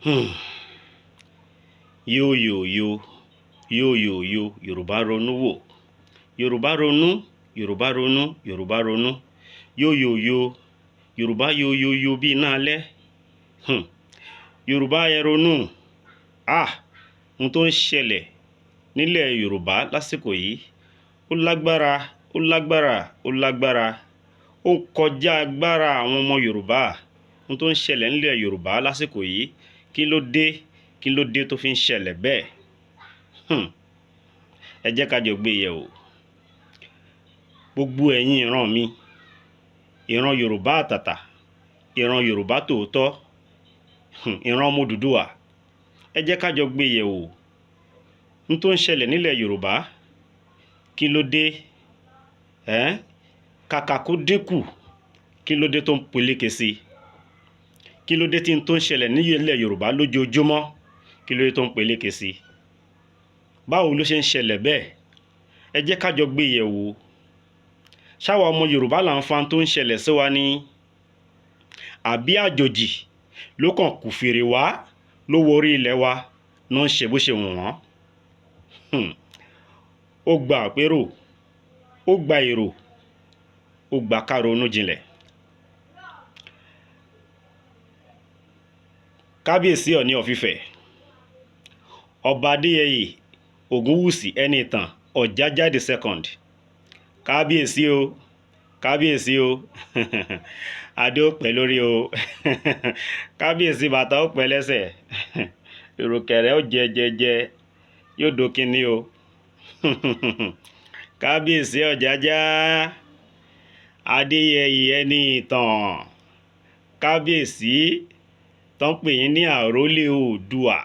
Hmm. Yo yo yo yo yo yo Yorùbá ronú wò. Yorùbá ronú, Yorùbá ronú, Yorùbá ronú. Yo yo yo Yorùbá yo yo yo bí iná alẹ́. Yorùbá ẹ ronú. Ohun tó ń ṣẹlẹ̀ nílẹ̀ Yorùbá lásìkò yìí ó lágbára, ó lágbára, ó lágbára. Ó ń kọjá agbára àwọn ọmọ Yorùbá. Ohun tó ń ṣẹlẹ̀ nílẹ̀ Yorùbá lásìkò yìí, kí ló dé? Kí ló dé tó fi ń ṣẹlẹ̀ bẹ́ẹ̀? Ẹ jẹ́ ká jọ gbé yẹ̀wò. Gbogbo ẹ̀yin ìran mi, ìran Yorùbá àtàtà, ìran Yorùbá tòótọ́, ìran ọmọ Odùduwà, ẹ jẹ́ ká jọ gbé yẹ̀wò. Ohun tó ń ṣẹlẹ̀ nílẹ̀ Yorùbá, kí ló dé? Kàkà kó dínkù, kí ló dé tó ń peléke sí? Kí ló dé tí n tó ń ṣẹlẹ̀ nílẹ̀ Yorùbá lójoojúmọ́, kí ló dé tó ń peléke sí? Báwo ló ṣe ń ṣẹlẹ̀ bẹ́ẹ̀? Ẹ jẹ́ ká jọ gbé yẹ̀wò. Ṣáwa ọmọ Yorùbá là ń fa tó ń ṣẹlẹ̀ sí wa ni? Àbí àjòjì ló kàn kù fèrè wá ló wọ orí ilẹ̀ wa ló ń ṣe bó ṣe wù wọ́n? Ó gba àpérò, ó gba èrò, ó gba ká ronú jinlẹ̀. Kábíyèsí Ọọ̀ni of Ifẹ̀, Ọba Adéyẹyè Ògúnwùsì Ẹniìtàn Ọ̀jájá the second. Kábíyèsí o, kábíyèsí o, adé ó pẹ́ lórí o, kábíyèsí bàtà ó pẹ́ lẹ́sẹ̀, ìrùkẹ̀rẹ̀ ó jẹ, yóò dókínní o. Kábíyèsí Ọ̀jájá Adéyẹyè Ẹniìtàn, kábíyèsí tó ń pè yín ní àrólé Oòduà,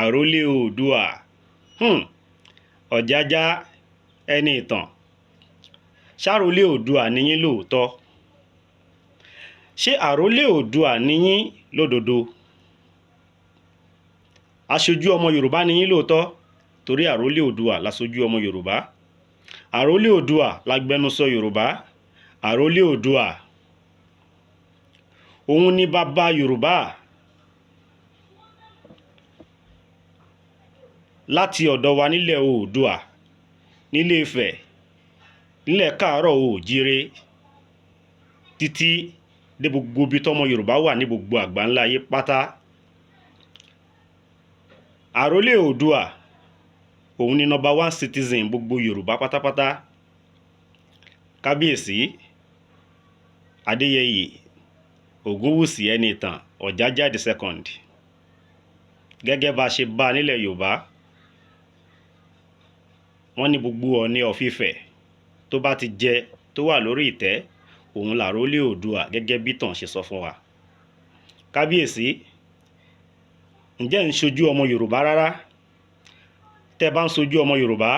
àrólé Oòduà. Ọ̀jájá Ẹniìtàn, ṣàrólé Oòduà ni yín lóòótọ́? Ṣé àrólé Oòduà ni yín lódodo? Aṣojú ọmọ Yorùbá ni yín lóòótọ́? Torí àrólé Oòduà láṣojú ọmọ Yorùbá. Àrólé Oòduà lágbẹnusọ Yorùbá. Àrólé Oòduà, òun ni bàbá Yorùbá. Láti ọ̀dọ̀ wa nílẹ̀ Oòduà, nílé Ifẹ̀, nílẹ̀ Káàárọ̀ Oòjíire, títí dé gbogbo ibi tọ́mọ Yorùbá wà ní gbogbo àgbáńlá ayé pátá. Àrólé Oòduà, òun ni number 1 citizen gbogbo Yorùbá pátápátá. Kábíyèsí Adéyẹyè Ògúnwùsì Ẹniìtàn Ọ̀jájá the second. Gẹ́gẹ́ bá ṣe bá nílẹ̀ Yorùbá, wọ́n ní gbogbo Ọọ̀ni of Ifẹ̀ tó bá ti jẹ tó wà lórí ìtẹ́, òun làrólé Oòduà gẹ́gẹ́ bí tàn ṣe sọ fún wa. Kábíyèsí, ǹjẹ́ ń ṣojú ọmọ Yorùbá rárá? Tẹ́ bá ń ṣojú ọmọ Yorùbá,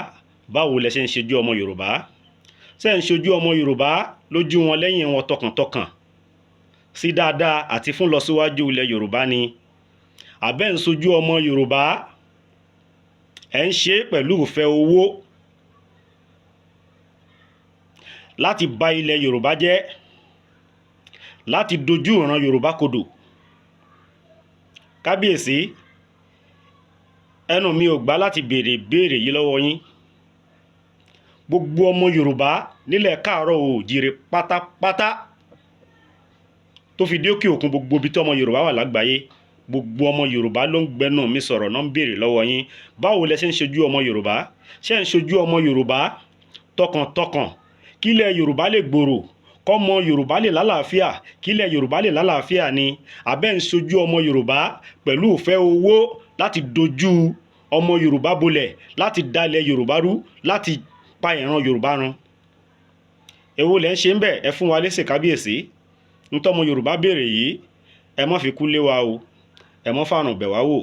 báwo lẹ ṣe ń ṣojú ọmọ Yorùbá? Ṣé ń ṣojú ọmọ Yorùbá lójú wọn lẹ́yìn wọn tọkàntọkàn sí dáadáa àti fún lọ síwájú ilẹ̀ Yorùbá ni? Àbẹ́ ń ṣojú ọmọ Yorùbá, ẹ̀ ń ṣe pẹ̀lú ìfẹ́ owó láti bà ilẹ̀ Yorùbá jẹ́, láti dojú ìran Yorùbá kodò. Kábíyèsí, ẹnu mi ò gbà láti béèrè yìí lọ́wọ́ yín. Gbogbo ọmọ Yorùbá nílẹ̀ Káàárọ̀ Oòjíire pátápátá tó fi dé òkè òkun, gbogbo ibi tí ọmọ Yorùbá wà lágbàáyé, gbogbo ọmọ Yorùbá ló ń gbẹnu mi sọ̀rọ̀ náà ń béèrè lọ́wọ́ yín. Báwo lẹ ṣe ń ṣojú ọmọ Yorùbá? Ṣé ń ṣojú ọmọ Yorùbá tọkàntọkàn kílẹ̀ Yorùbá lè gbòòrò, kọ́mọ Yorùbá lè lálàáfíà, kílẹ̀ Yorùbá lè lálàáfíà ni? Àbẹ́ ń ṣojú ọmọ Yorùbá pẹ̀lú ìfẹ́ owó láti dojú ọmọ Yorùbá bolẹ̀, láti dalẹ̀ Yorùbá rú, láti pa ìran Yorùbá run? Èwo lẹ ń ṣe ń bẹ̀? Ẹ fún wa lésì, kábíyèsí. Ń tọ́mọ Yorùbá béèrè yìí, ẹ má fi kú lé wa o, ẹ má fàrùn bẹ̀ wá wò.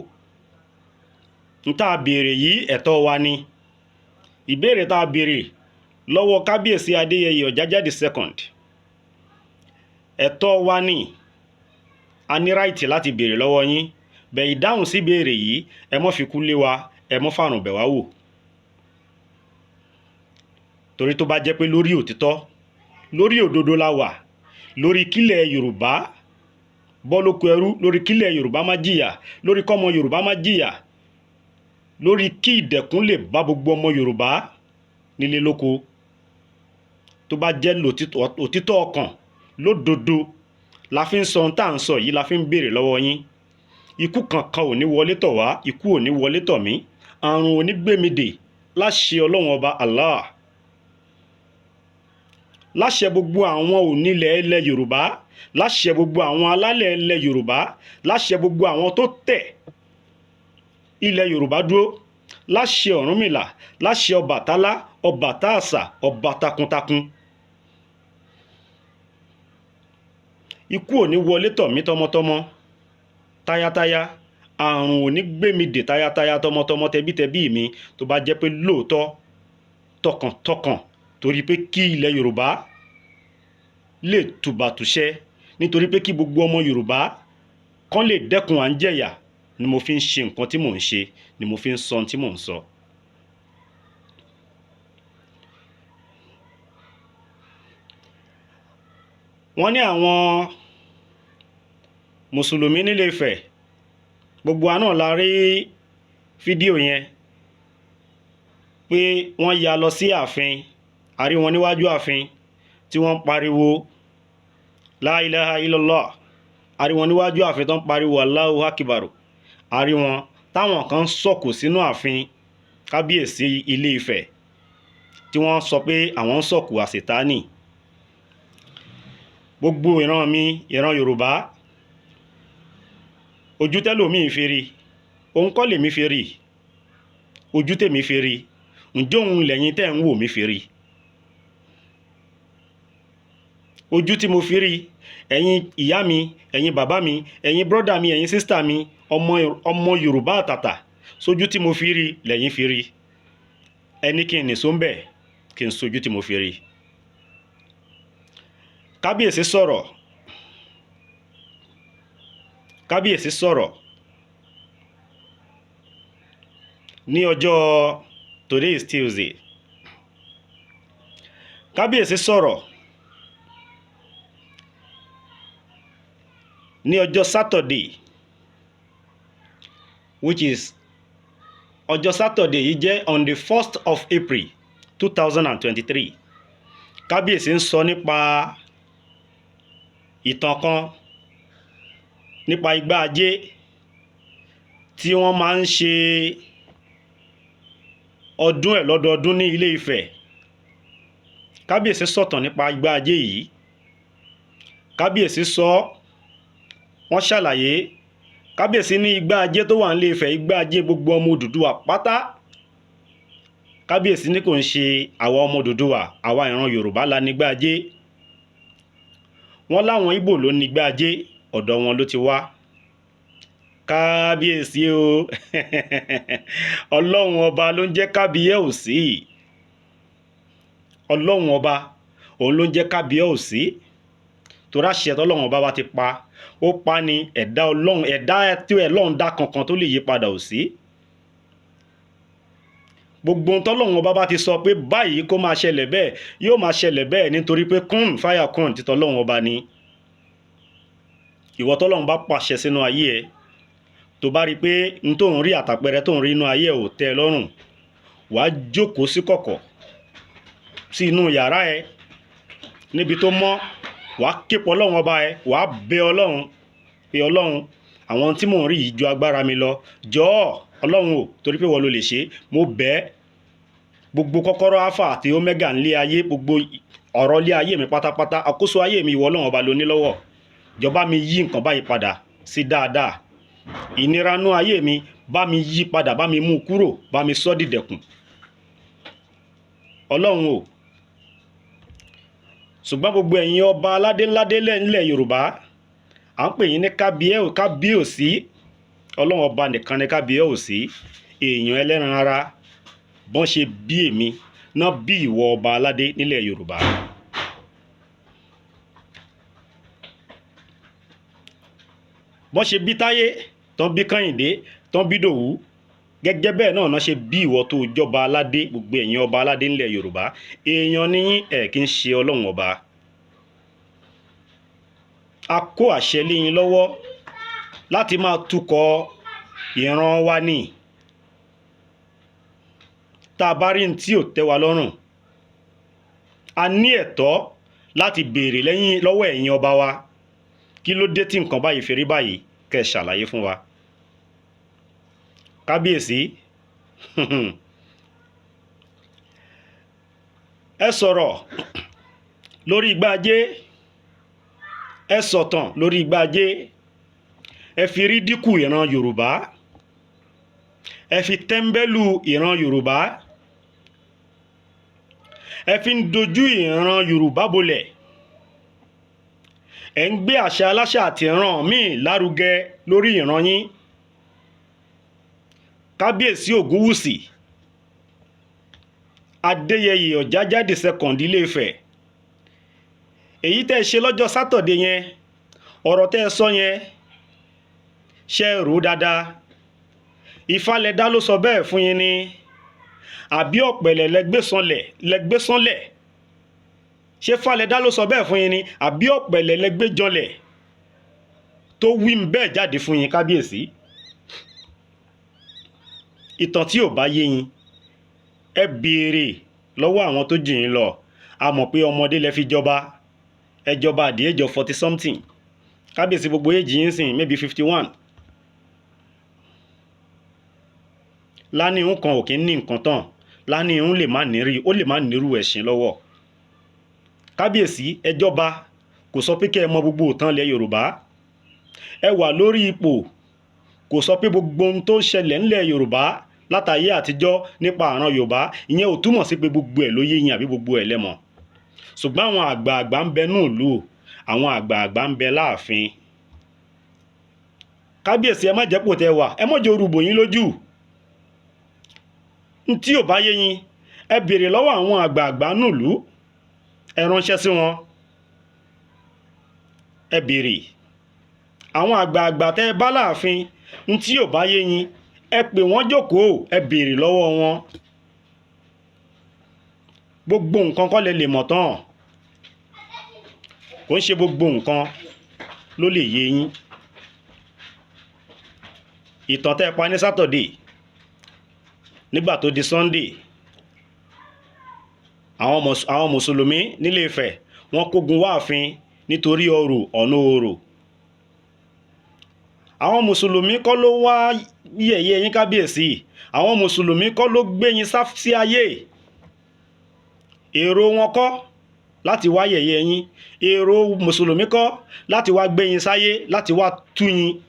Ń tá a béèrè yìí ẹ̀tọ́ wa ni. Ìbéèrè tá a béèrè lọ́wọ́ kábíyèsí Adéyẹyè Ọ̀jájá the second, ẹ̀tọ́ wa ni. A ní ráìtì láti béèrè lọ́wọ́ yín. Bẹ̀ ìdáhùn sí béèrè yìí, ẹ má fi kú lé wa, ẹ má fàrùn bẹ̀ wá wò. Torí tó bá jẹ́ pé lórí òtítọ́, lórí òdodo la wà, lórí kílẹ̀ Yorùbá bọ́ lóko ẹrú, lórí kílẹ̀ Yorùbá má jìyà, lórí kọ́mọ Yorùbá má jìyà, lórí kí ìdẹ̀kùn lè bá gbogbo ọmọ Yorùbá nílé lóko. Tó bá jẹ́ òtítọ́ ọkàn lódodo la fi ń sọ ohun tá à ń sọ yìí, la fi ń béèrè lọ́wọ́ yín. Ikú kankan ò ní wọlé tọ̀ wá, ikú ò ní wọlé tọ̀ mí, àrùn ò ní gbé mi dè láṣẹ Ọlọ́run ọba Allah. Láṣẹ gbogbo àwọn onílẹ̀ ilẹ̀ Yorùbá, láṣẹ gbogbo àwọn alálẹ̀ ilẹ̀ Yorùbá, láṣẹ gbogbo àwọn tó tẹ̀ ilẹ̀ Yorùbá dúró, láṣẹ Ọ̀rúnmìlà, láṣẹ Ọbàtálá, Ọbàtáàsà, ọba takuntakun. Ikú ò ní wọlé tọ̀ mí tọmọtọmọ, tayátayá, àrùn ò ní gbé mi dè tayátayá, tọmọtọmọ, tẹbítẹbí mi, tó bá jẹ́ pé lóòótọ́ tọkàntọkàn, torí pé kí ilẹ̀ Yorùbá lè tùbàtùṣẹ́, nítorí pé kí gbogbo ọmọ Yorùbá kán lè dẹ́kun à ń jẹ̀yà, ni mo fi ń ṣe nǹkan tí mò ń ṣe, ni mo fi ń sọ ohun tí mò ń sọ. Wọ́n ní àwọn mùsùlùmí nílé Ifẹ̀, gbogbo wa náà la rí fídíò yẹn pé wọ́n ya lọ sí ààfin, a rí wọn níwájú ààfin tí wọ́n ń pariwo La ilaha illallah, a rí wọn níwájú ààfin tó ń pariwo Allahu Akbar, a rí wọn táwọn kan sọ̀kò sínú ààfin kábíyèsí ilé Ifẹ̀ tí wọ́n sọ pé àwọn ń sọ̀kò àṣetánì. Gbogbo ìran mi, ìran Yorùbá, ojú tẹ́lòmíì fi rí, òun kọ́ lèmi fi rí, ojú tèmi fi rí, ǹjẹ́ òun lẹ́yìn tẹ́ ń wò mí fi rí? Ojú tí mo fi rí, ẹ̀yin ìyá mi, ẹ̀yin bàbá mi, ẹ̀yin brọ́dà mi, ẹ̀yin sísítà mi, ọmọ Yorùbá àtàtà, sójú tí mo fi rí lẹ́yìn fi rí. Ẹni kí n nìṣó ń bẹ̀, kí n sojú tí mo fi rí. Kábíyèsí sọ̀rọ̀, kábíyèsí sọ̀rọ̀ ní ọjọ́, today is Tuesday. Kábíyèsí sọ̀rọ̀ ní ọjọ́ Saturday, which is ọjọ́ Saturday yìí jẹ́ on the 1st of April 2023. Kábíyèsí ń sọ nípa ìtàn kan nípa igbá ajé tí wọ́n máa ń ṣe ọdún ẹ̀ lọ́dọọdún ní ilé Ifẹ̀. Kábíyèsí sọ̀tàn nípa igbá ajé yìí, kábíyèsí sọ, wọ́n ṣàlàyé. Kábíyèsí ní igbá ajé tó wà ní ilé Ifẹ̀, igbá ajé gbogbo ọmọ Odùduwà pátá. Kábíyèsí ní kò ń ṣe àwa ọmọ Odùduwà, àwa ìran Yorùbá la ní igbá ajé. Wọ́n láwọn Ìgbò ló ní igbá ajé, ọ̀dọ̀ wọn ló ti wá. Kábíyèsí o Ọlọ́run ọba ló ń jẹ́ kábíyèsí, Ọlọ́run ọba òun ló ń jẹ́ kábíyèsí, torí àṣẹ tọ́lọ́run ọba wa ti pa, ó pa ni ẹ̀dá Ọlọ́run, ẹ̀dá tí Ọlọ́run dá kankan tó lè yí padà ò sí. Gbogbo ohun tọ́lọ́run ọba bá ti sọ pé báyìí kó máa ṣẹlẹ̀ bẹ́ẹ̀, yóò máa ṣẹlẹ̀ bẹ́ẹ̀, nítorí pé kún fáyà kún ti tọ́lọ́run ọba ni. Ìwọ tọ́lọ́run bá pàṣẹ sínú ayé ẹ, tó bá rí pé n tó ń rí àtàpẹrẹ tó ń rí inú ayé ẹ ò tẹ́ ẹ lọ́rùn, wàá jókòó sí kọ̀kọ̀ sí inú yàrá ẹ níbi tó mọ́, wàá ké pe Ọlọ́run ọba ẹ, wàá bẹ Ọlọ́run pé Ọlọ́run, àwọn tí mò ń rí yìí ju agbára mi lọ, jọ̀ọ́ Ọlọ́run o, torí pé wọ́n ló lè ṣe, mo bẹ̀ ẹ́. Gbogbo kọ́kọ́rọ́ Alpha àti Omega nílé ayé, gbogbo ọ̀rọ̀ ilé ayé mi pátápátá, àkóso ayé mi ìwọ Ọlọ́run ọba ló ní lọ́wọ́. Jọ̀ọ́ mi yí nǹkan báyìí padà sí dáadáa. Ìnira nú ayé mi bá mi yí padà, bá mi mú kúrò, bá mi sọ́ dìdẹ̀kùn. Ọlọ́run o. Ṣùgbọ́n gbogbo ẹ̀yin ọba aládéládé nílẹ̀ Yorùbá, à ń pè yín ní kábíyèsí. Ọlọ́run ọba nìkan ni kábíyèsí. Èèyàn ẹlẹ́ran ara, bọ́n ṣe bí èmi náà bí ìwọ ọba aládé nílẹ̀ Yorùbá. Bọ́n ṣe bí Táyé, tán bí Kẹ́hìndé, tán bí Dòwú, gẹ́gẹ́ bẹ́ẹ̀ náà ṣe bí ìwọ tó jọba aládé, gbogbo ẹ̀yin ọba aládé nílẹ̀ Yorùbá. Èèyàn ni yín, ẹ̀ kí ń ṣe Ọlọ́run ọba. a kó àṣẹ lé yín lọ́wọ́ láti máa tukọ̀ ìran wa ní. Tá a bá rí ní tí ò tẹ́ wa lọ́rùn, a ní ẹ̀tọ́ láti béèrè lọ́wọ́ ẹ̀yin ọba wa, kí ló dé tí nǹkan báyìí fi rí báyìí, kẹ́ ẹ ṣàlàyé fún wa. Kábíyèsí ẹ sọ̀rọ̀ lórí igbá ajé, ẹ sọ̀tàn lórí igbá ajé, ẹ fi rí dínkù ìran Yorùbá, ẹ fi tẹ́ḿbẹ́lú ìran Yorùbá, ẹ fi ń dojú ìran Yorùbá bolẹ̀, ẹ ń gbé àṣà aláṣà àti ìran míì lárugẹ lórí ìran yín. Kábíyèsí Ògúnwùsì Adéyẹyè Ọ̀jájá second Ilé-Ifẹ̀, èyí tẹ́ ẹ ṣe lọ́jọ́ sátọ̀dé yẹn, ọ̀rọ̀ tẹ́ ẹ sọ yẹn, ṣe é rò dáadáa. Ifálẹ̀dá ló sọ bẹ́ẹ̀ fún yín ni àbí ọ̀pẹ̀lẹ̀ lẹ́gbẹ́ sánlẹ̀? Ṣé Fálẹ̀dá ló sọ bẹ́ẹ̀ fún yín ni àbí ọ̀pẹ̀lẹ̀ lẹ́gbẹ́ janlẹ̀ tó wí bẹ́ẹ̀ jáde fún yín? Kábíyèsí, ìtàn tí ò bá yé yín, ẹ béèrè lọ́wọ́ àwọn tó jù yín lọ. A mọ̀ pé ọmọdé lẹ fi jọba, ẹ jọba at the age of 40 something. Kábíyèsí, gbogbo èjì yín sìn maybe 51. Láníhun kan ò kí ń ní nǹkan tán, láníhun lè má nírú ẹ̀sìn lọ́wọ́. Kábíyèsí, ẹ jọba, kò sọ pé kẹ́ ẹ mọ gbogbo ìtàn ilẹ̀ Yorùbá. Ẹ wà lórí ipò, kò sọ pé gbogbo ohun tó ń ṣẹlẹ̀ ńlẹ̀ Yorùbá látayé àtijọ́ nípa àrán Yorùbá, ìyẹn ò túmọ̀ sí pé gbogbo ẹ̀ ló yé yín àbí gbogbo ẹ̀ lẹ́mọ̀. Ṣùgbọ́n àwọn àgbààgbà ń bẹ núùlú, àwọn àgbààgbà ń bẹ láàfin. Kábíyèsí, ẹ má jẹ́ pò tẹ́ wà, ẹ má jẹ́ orúbò yín lójú. Tí ò bá yé yín, ẹ béèrè lọ́wọ́ àwọn àgbààgbà núùlú, ẹ ránṣẹ́ sí wọn, ẹ béèrè. Àwọn àgbààgbà tẹ́ ẹ bá láàfin, tí ò bá yé yín, ẹ pè wọ́n jókòó, ẹ béèrè lọ́wọ́ wọn. Gbogbo nǹkan kọ́ lẹ lè mọ̀ tán, kò ń ṣe gbogbo nǹkan ló lè yé yín. Ìtàn tẹ́ ẹ pa ní sátọ̀dé, nígbà tó di Sunday, àwọn mùsùlùmí nílé Ifẹ̀ wọ́n kógun wá ààfin nítorí ọ̀nà orò. Àwọn mùsùlùmí kọ́ ló wá yẹ̀yẹ́ yín Kábíyèsí, àwọn mùsùlùmí kọ́ ló gbé yín sá sí ayé. Èrò wọn kọ́ láti wá yẹ̀yẹ́ yín, èrò mùsùlùmí kọ́ láti wá gbé yín sáyé, láti wá tú yín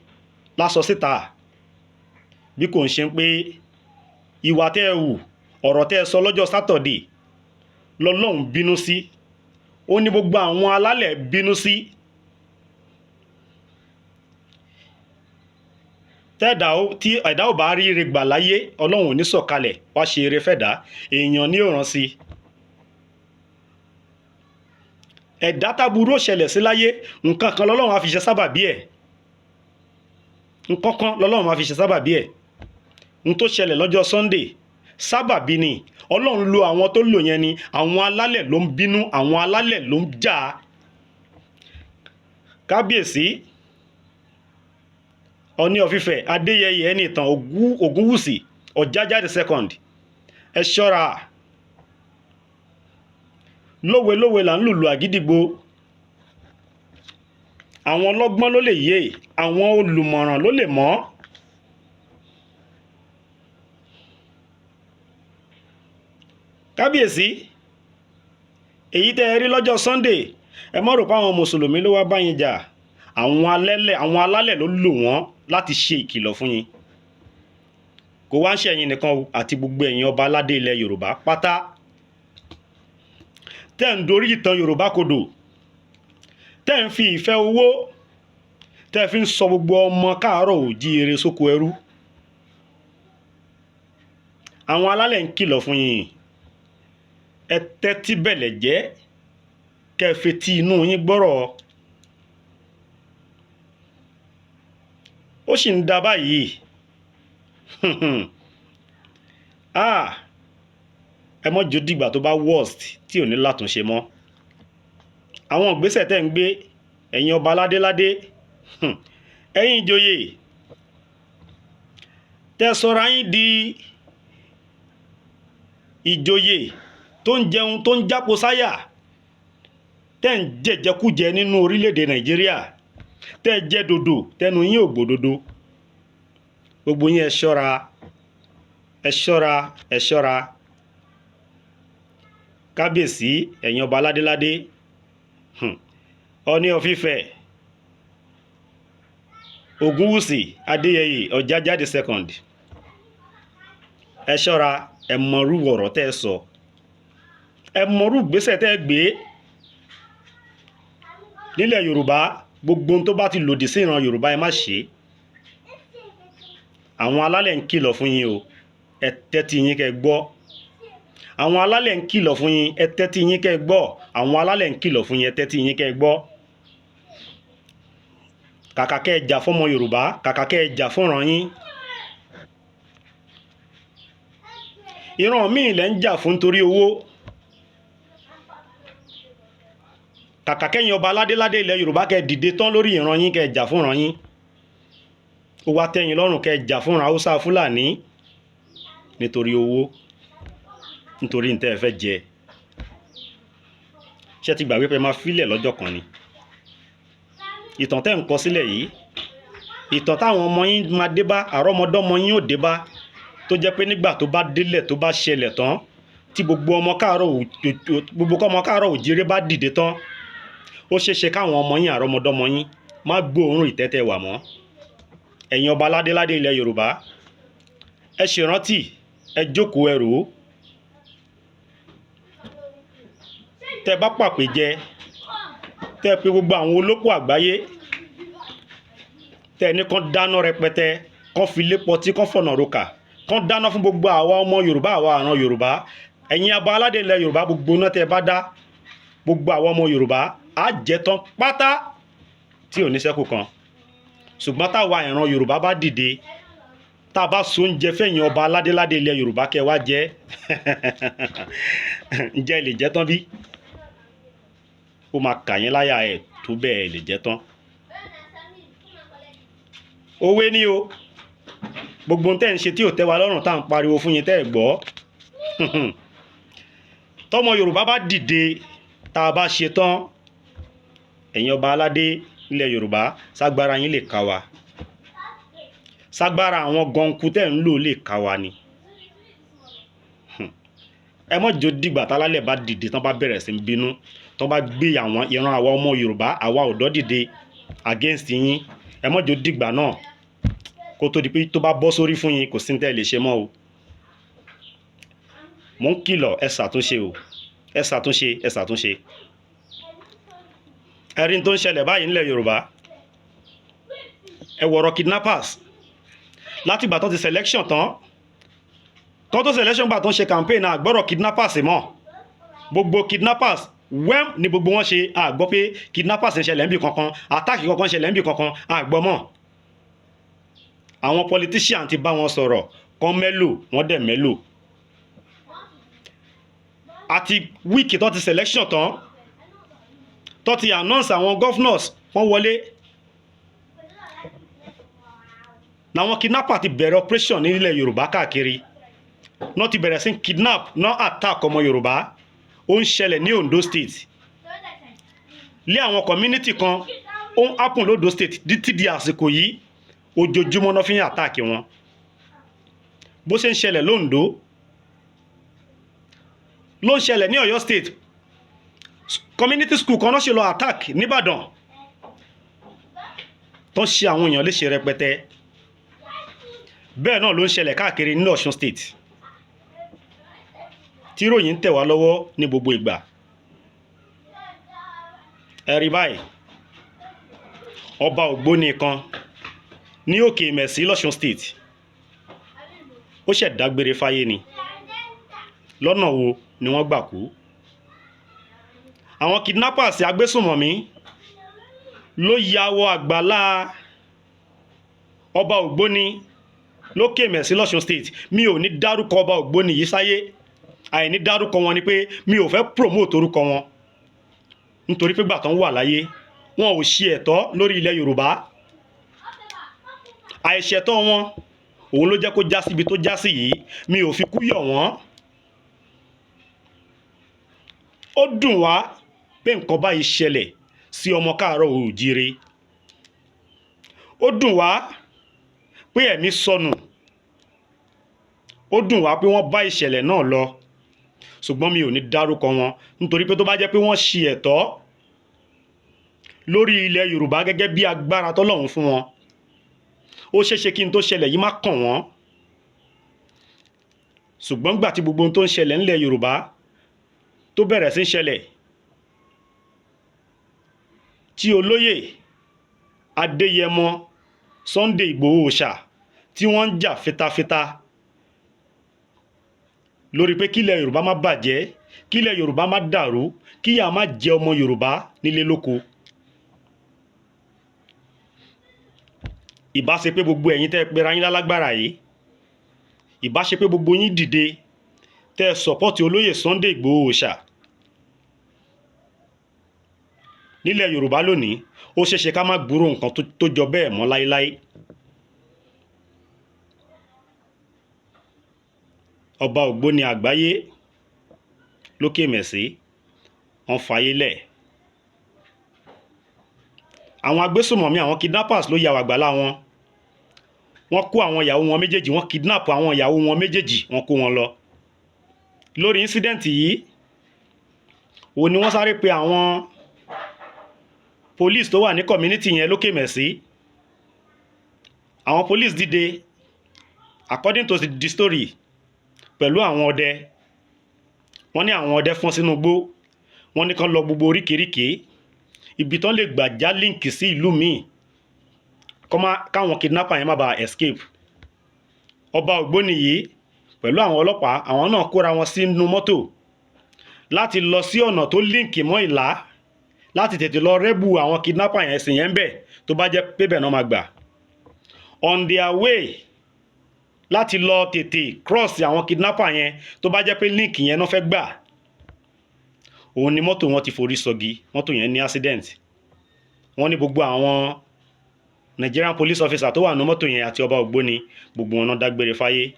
lásọ síta. Bí kò ń ṣe pé ìwà tẹ́ ẹ hù, ọ̀rọ̀ tẹ́ ẹ sọ lọ́jọ́ sátọ̀dé lọ́lọ́run bínú sí, ó ní gbogbo àwọn alálẹ̀ bínú sí. Tí ẹ̀dá ò bá rí ire gbà láyé, Ọlọ́run ò ní sọ̀kalẹ̀ wá ṣe ire fẹ́dá, èèyàn ní òràn sí. Ẹ̀dá táburú ó ṣẹlẹ̀ sí láyé, nǹkan kan lọ́lọ́run á fi ṣe sábàbí ẹ̀. Nǹkan kan lọ́lọ́run á fi ṣe sábàbí ẹ̀. N tó ṣẹlẹ̀ lọ́jọ́ Sunday, sábàbí ni. Ọlọ́run lo àwọn tó lò yẹn ni. Àwọn alálẹ̀ ló ń bínú, àwọn alálẹ̀ ló ń jà. Kábíyèsí Ọọ̀ni of Ifẹ̀ Adéyẹyè Ẹnìtàn Ògúnwùsì Ọ̀jájá second, ẹ ṣọ́ra. Lówe là ń lùlù àgídìgbo. Àwọn ọlọ́gbọ́n ló lè yé, àwọn olùmọ̀ràn ló lè mọ̀. Kábíyèsí, èyí tẹ́ ẹ rí lọ́jọ́ Sunday, ẹ má rò pé àwọn mùsùlùmí ló wá bá yín jà. Àwọn alálẹ̀ ló lò wọ́n láti ṣe ìkìlọ̀ fún yín. Kò wá ń ṣe ẹ̀yin nìkan àti gbogbo ẹ̀yin ọba aládé ilẹ̀ Yorùbá pátá tẹ́ ń dorí ìtàn Yorùbá kodò, tẹ́ ń fi ìfẹ́ owó tẹ́ fi ń sọ gbogbo ọmọ káàárọ̀ oòjíire sóko ẹrú. Àwọn alálẹ̀ ń kìlọ̀ fún yín, ẹ tẹ́tí bẹ̀lẹ̀ jẹ́, kẹ́ fetí inú yín gbọ́rọ̀. Ó sì ń da báyìí. Ẹ mọ́ jò dìgbà tó bá worst tí ò ní látúnṣe mọ́. Àwọn ìgbésẹ̀ tẹ́ ń gbé ẹ̀yin ọba ládéládé, ẹ̀yin ìjòyè tẹ́ sọra yín di ìjòyè tó ń jẹun tó ń jápo sáyà, tẹ́ ń jẹjẹkújẹ nínú orílẹ̀-èdè Nàìjíríà, tẹ́ jẹ dòdò tẹnu yín ò gbòdodo. Gbogbo yín ẹ ṣọ́ra, ẹ ṣọ́ra, ẹ ṣọ́ra. Kábíyèsí ẹ̀yin ọba ládéládé, Ọọ̀ni of Ifẹ̀, Ògúnwùsì Adéyẹyè Ọ̀jájá the second, ẹ ṣọ́ra, ẹ mọrú ọ̀rọ̀ tẹ́ sọ, ẹ mọrú ìgbésẹ̀ tẹ́ gbé nílẹ̀ Yorùbá. Gbogbo ohun tó bá ti lòdì sí ìran Yorùbá ẹ má ṣe. Àwọn alálẹ̀ ń kìlọ̀ fún yín o, ẹ tẹ́tí yín kẹ́ gbọ́. Àwọn alálẹ̀ ń kìlọ̀ fún yín, ẹ tẹ́tí yín kẹ́ gbọ́. Àwọn alálẹ̀ ń kìlọ̀ fún yín, ẹ tẹ́tí yín kẹ́ gbọ́. Kàkà kẹ́ ẹ jà fọ́mọ Yorùbá, kàkà kẹ́ ẹ jà fúnran yín, ìran míì lẹ́ ń jà fún torí owó. Kàkà kẹ́yin ọba ládéládé ilẹ̀ Yorùbá kẹ́ dìde tán lórí ìran yín, kẹ́ jà fúnran yín. Ó wá tẹ́yin lọ́rùn kẹ́ jà fúnran Haúsá Fúlàní nítorí owó, nítorí ntẹ́ ẹ fẹ́ jẹ. Ṣé ti gbàgbé pé máa filẹ̀ lọ́jọ́ kan ni? Ìtàn tẹ́ ń kọ sílẹ̀ yìí, ìtàn táwọn ọmọ yín máa dé bá, àrọ́mọdọ́mọ yín ò dé bá, tó jẹ́ pé nígbà tó bá délẹ̀ tó bá ṣẹlẹ̀ tán, tí gbogbo ọmọ káàárọ̀ òjíire bá dìde tán, ó ṣeéṣe káwọn ọmọ yín àrọ́mọdọ́mọ yín má gbóòórùn ìtẹ́tẹ́ wà mọ́. Ẹ̀yin ọba ládéládé ilẹ̀ Yorùbá, ẹ ṣèrántí, ẹ jókòó ẹ rò ó. Tẹ́ bá pàpè jẹ, tẹ́ pé gbogbo àwọn olóko àgbáyé, tẹ́ ní kán dáná rẹpẹtẹ, kán fi lé pọtí, kán fọ̀nà roka, kán dáná fún gbogbo àwa ọmọ Yorùbá, àwa àran Yorùbá. Ẹ̀yin ọba aládé ilẹ̀ Yorùbá, gbogbo náà tẹ́ bá dá, gbogbo àwa ọmọ Yorùbá á jẹ tán pátá tí ò ní ṣẹ́kù kan. Ṣùgbọ́n táwa ìran Yorùbá bá dìde, tá a bá so oúnjẹ fẹ̀yìn ọba aládéládé ilẹ̀ Yorùbá kẹ́ wá jẹ, ǹjẹ́ ẹ lè jẹ tán bí? Ó máa kà yín láyà, ẹ̀ tó bẹ́ẹ̀ lè jẹ tán. Òwe ni o, gbogbo ohun tẹ́ ń ṣe tí ò tẹ́ wa lọ́rùn tá à ń pariwo fún yín tẹ́ ẹ̀ gbọ́. Tọ́mọ Yorùbá bá dìde, tá a bá ṣe tán, ẹ̀yin ọba aládé ilẹ̀ Yorùbá, ságbára yín lè ká wa, ságbára àwọn gọ̀ǹkù tẹ́ ń lò lè ká wa ni. Ẹ mọ́ jò dìgbà tálálẹ̀ bá dìde tán bá bẹ̀rẹ̀ sí bínú, tán bá gbé àwọn ìran àwa ọmọ Yorùbá, àwa ọ̀dọ́ dìde against yín. Ẹ mọ́ jò dìgbà náà kó tó di pé tó bá bọ́ sórí fún yín, kò sí ní tẹ́ lè ṣe mọ́ o. Mo ń kìlọ̀, ẹ ṣàtúnṣe o, ẹ ṣàtúnṣe, ẹ ṣàtúnṣe. Ẹ̀rí tó ń ṣẹlẹ̀ báyìí nílẹ̀ Yorùbá, ẹ wọ̀rọ̀ kidnappers. Láti ìgbà tó ti selection tán, tó selection gbà tó ń ṣe campaign, àgbọ̀rọ̀ kidnappers mọ́. Gbogbo kidnappers wẹ́m ni gbogbo wọn ṣe, àgbọ́ pé kidnappers ń ṣẹlẹ̀ níbì kankan, attack kankan ṣẹlẹ̀ níbì kankan, àgbọ́ mọ́. Àwọn politician ti bá wọn sọ̀rọ̀, kán mẹ́lò, wọ́n dẹ̀ mẹ́lò. Àti wíìkì tó ti selection tán, tó ti announce àwọn governors wọ́n wọlé, làwọn kidnapper ti bẹ̀rẹ̀ operation nílẹ̀ Yorùbá káàkiri. Náà ti bẹ̀rẹ̀ sí kidnap, náà attack ọmọ Yorùbá. Ó ń ṣẹlẹ̀ ní Ondo State. Lé àwọn community kan, ó ń happen l'Ondo State títí di àsìkò yìí, ojoojúmọ́ náà fi ń attack wọn. Bó ṣe ń ṣẹlẹ̀ l'Ondo, ló ń ṣẹlẹ̀ ní Ọ̀yọ́ State. Community school kan náà ṣe lọ attack n'Íbàdàn, tó ń ṣe àwọn èèyàn léṣe rẹpẹtẹ. Bẹ́ẹ̀ náà ló ń ṣẹlẹ̀ káàkiri ní Ọ̀ṣun State, tí ròyìn ń tẹ̀ wá lọ́wọ́ ní gbogbo ìgbà. Ẹ rí báyìí, ọba Ògbóni kan ní Òkè Ìmẹ̀sí l'Ọ̀ṣun State, ó ṣẹ̀ dágbére fáyé ni. Lọ́nà wo ni wọ́n gbà kú? Àwọn kidnappers agbésùnmọ̀mí ló ya wọ àgbàlá ọba Ògbóni lókè Ìmẹ̀sí l'Ọ̀ṣun State. Mi ò ní dárúkọ ọba Ògbóni yìí sáyé, àìní dárúkọ wọn ni pé mi ò fẹ́ promote orúkọ wọn, nítorí pé gbà tán wà láyé wọn ò ṣe ẹ̀tọ́ lórí ilẹ̀ Yorùbá. Àìṣẹ̀tọ́ wọn òun ló jẹ́ kó já síbi tó já sí yìí. Mi ò fi kú yọ̀ wọ́n. Ó dùn wá pé nǹkan báyìí ṣẹlẹ̀ sí ọmọ káàárọ̀ oòjíire. Ó dùn wá pé ẹ̀mí sọnù. Ó dùn wá pé wọ́n bá ìṣẹ̀lẹ̀ náà lọ. Ṣùgbọ́n mi ò ní dárúkọ wọn nítorí pé tó bá jẹ́ pé wọ́n ṣe ẹ̀tọ́ lórí ilẹ̀ Yorùbá gẹ́gẹ́ bí agbára tọ́lọ́run fún wọn, ó ṣeéṣe kí n tó ṣẹlẹ̀ yìí má kàn wọ́n. Ṣùgbọ́n gbà tí gbogbo ohun tó ń ṣẹlẹ̀ nílẹ̀ Yorùbá tó bẹ̀rẹ̀ sí ń ṣẹlẹ̀, tí olóyè Adéyẹmọ Sunday Ìgbòho Òòṣà tí wọ́n ń jà fitafita lórí pé kílẹ̀ Yorùbá má bàjẹ́, kílẹ̀ Yorùbá má dàrú, kíyà má jẹ ọmọ Yorùbá nílé lóko. Ìbá ṣe pé gbogbo ẹ̀yin tẹ́ pera yín lálágbára yìí, ìbá ṣe pé gbogbo yín dìde tẹ́ sọ̀pọ́tì olóyè Sunday Ìgbòho Òòṣà nílẹ̀ Yorùbá lónìí, ó ṣeéṣe ká má gbúrò nǹkan tó jọ bẹ́ẹ̀ mọ́ láéláé. Ọba Ògbóni àgbáyé lókè mẹ̀sí wọ́n fayé lẹ̀. Àwọn agbésùmọ̀mí, àwọn kidnappers ló ya wàgbàlá wọn. Wọ́n kó àwọn ìyàwó wọn méjèèjì, wọ́n kidnap àwọn ìyàwó wọn méjèèjì, wọ́n kó wọn lọ. Lórí incident yìí wo ni wọ́n sáré pe àwọn police tó wà ní community yẹn lókè mẹ̀sí. Àwọn police dìde according to the story pẹ̀lú àwọn ọdẹ. Wọ́n ní àwọn ọdẹ fọ́n sínú igbó, wọ́n ní kán lọ gbogbo oríkèéríkèé ibi tán lè gbà já líǹkì sí ìlú míì káwọn kidnapper yẹn má bàa escape. Ọba Ògbóni yìí pẹ̀lú àwọn ọlọ́pàá, àwọn náà kóra wọn sínú mọ́tò láti lọ sí ọ̀nà tó líǹkì mọ́ Ìlá láti tètè lọ rẹ́bù àwọn kidnapper yẹn sì yẹn ń bẹ̀ tó bá jẹ́ pé bẹ́ẹ̀ náà máa gbà. On their way láti lọ tètè cross àwọn kidnapper yẹn tó bá jẹ́ pé líǹkì yẹn náà fẹ́ gbà, òun ni mọ́tò wọn ti forí sọgi, mọ́tò yẹn ní accident. Wọ́n ní gbogbo àwọn Nigerian police officer tó wà ní mọ́tò yẹn àti Ọba Ògbóni gbogbo wọn náà dágbére fáyé.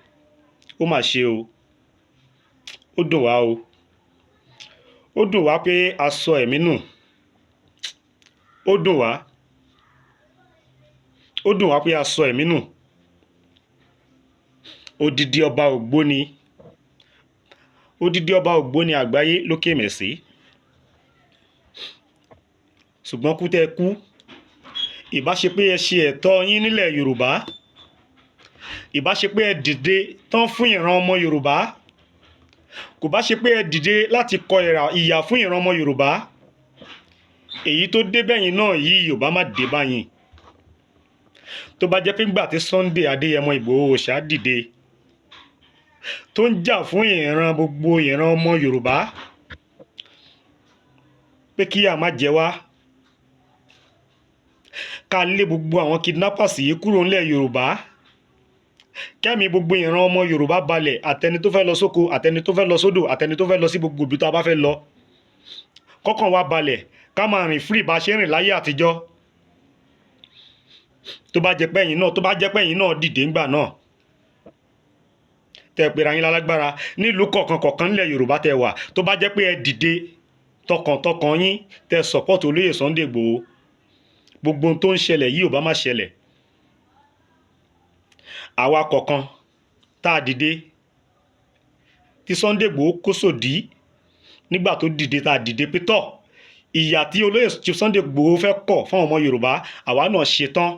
Ó mà ṣe o. Ó dùn wá o. Ó dùn wá pé a sọ ẹ̀mí nù. Ó dùn wá. Ó dùn wá pé a sọ ẹ̀mí nù. Odidi Ọba Ògbóni. Odidi Ọba Ògbóni àgbáyé lókè mẹ̀sí. Ṣùgbọ́n kú tẹ́ kú, ìbá ṣe pé ẹ ṣe ẹ̀tọ́ yín nílẹ̀ Yorùbá, ìbá ṣe pé ẹ dìde tán fún ìran ọmọ Yorùbá, kò bá ṣe pé ẹ dìde láti kọ ìyà fún ìran ọmọ Yorùbá, èyí tó dé bẹ́yìn náà yìí Yorùbá má dé báyìí. Tó bá jẹ́ pé ńgbà tí Sunday Adéyẹmọ Ìgbòho Òòṣà dìde tó ń jà fún ìran gbogbo ìran ọmọ Yorùbá pé kíyà má jẹ wá, ká lé gbogbo àwọn kidnappers yìí kúrò nílẹ̀ Yorùbá, kẹ́mi gbogbo ìran ọmọ Yorùbá balẹ̀, àtẹni tó fẹ́ lọ sóko, àtẹni tó fẹ́ lọ sódò, àtẹni tó fẹ́ lọ sí gbogbo ibi tó bá fẹ́ lọ, kọ́kàn wá balẹ̀, ká máa rìn free bá ṣe rìn láyé àtijọ́. Tó bá jẹ́ pẹ́yìn náà dìde ńgbà náà tẹ́ pera yín lálágbára nílùú kọ̀ọ̀kan nílẹ̀ Yorùbá tẹ́ wà, tó bá jẹ́ pé ẹ dìde tọkàntọkàn yín tẹ́ support olóyè Sunday Igboho, gbogbo ohun tó ń ṣẹlẹ̀ yìí ò bá má ṣẹlẹ̀. Àwa kọ̀ọ̀kan tá a dìde tí Sunday Igboho kó sòdí nígbà tó dìde, tá a dìde pé tọ́ ìyà tí olóyè Sunday Igboho fẹ́ kọ̀ fún ọmọ Yorùbá, àwa náà ṣetán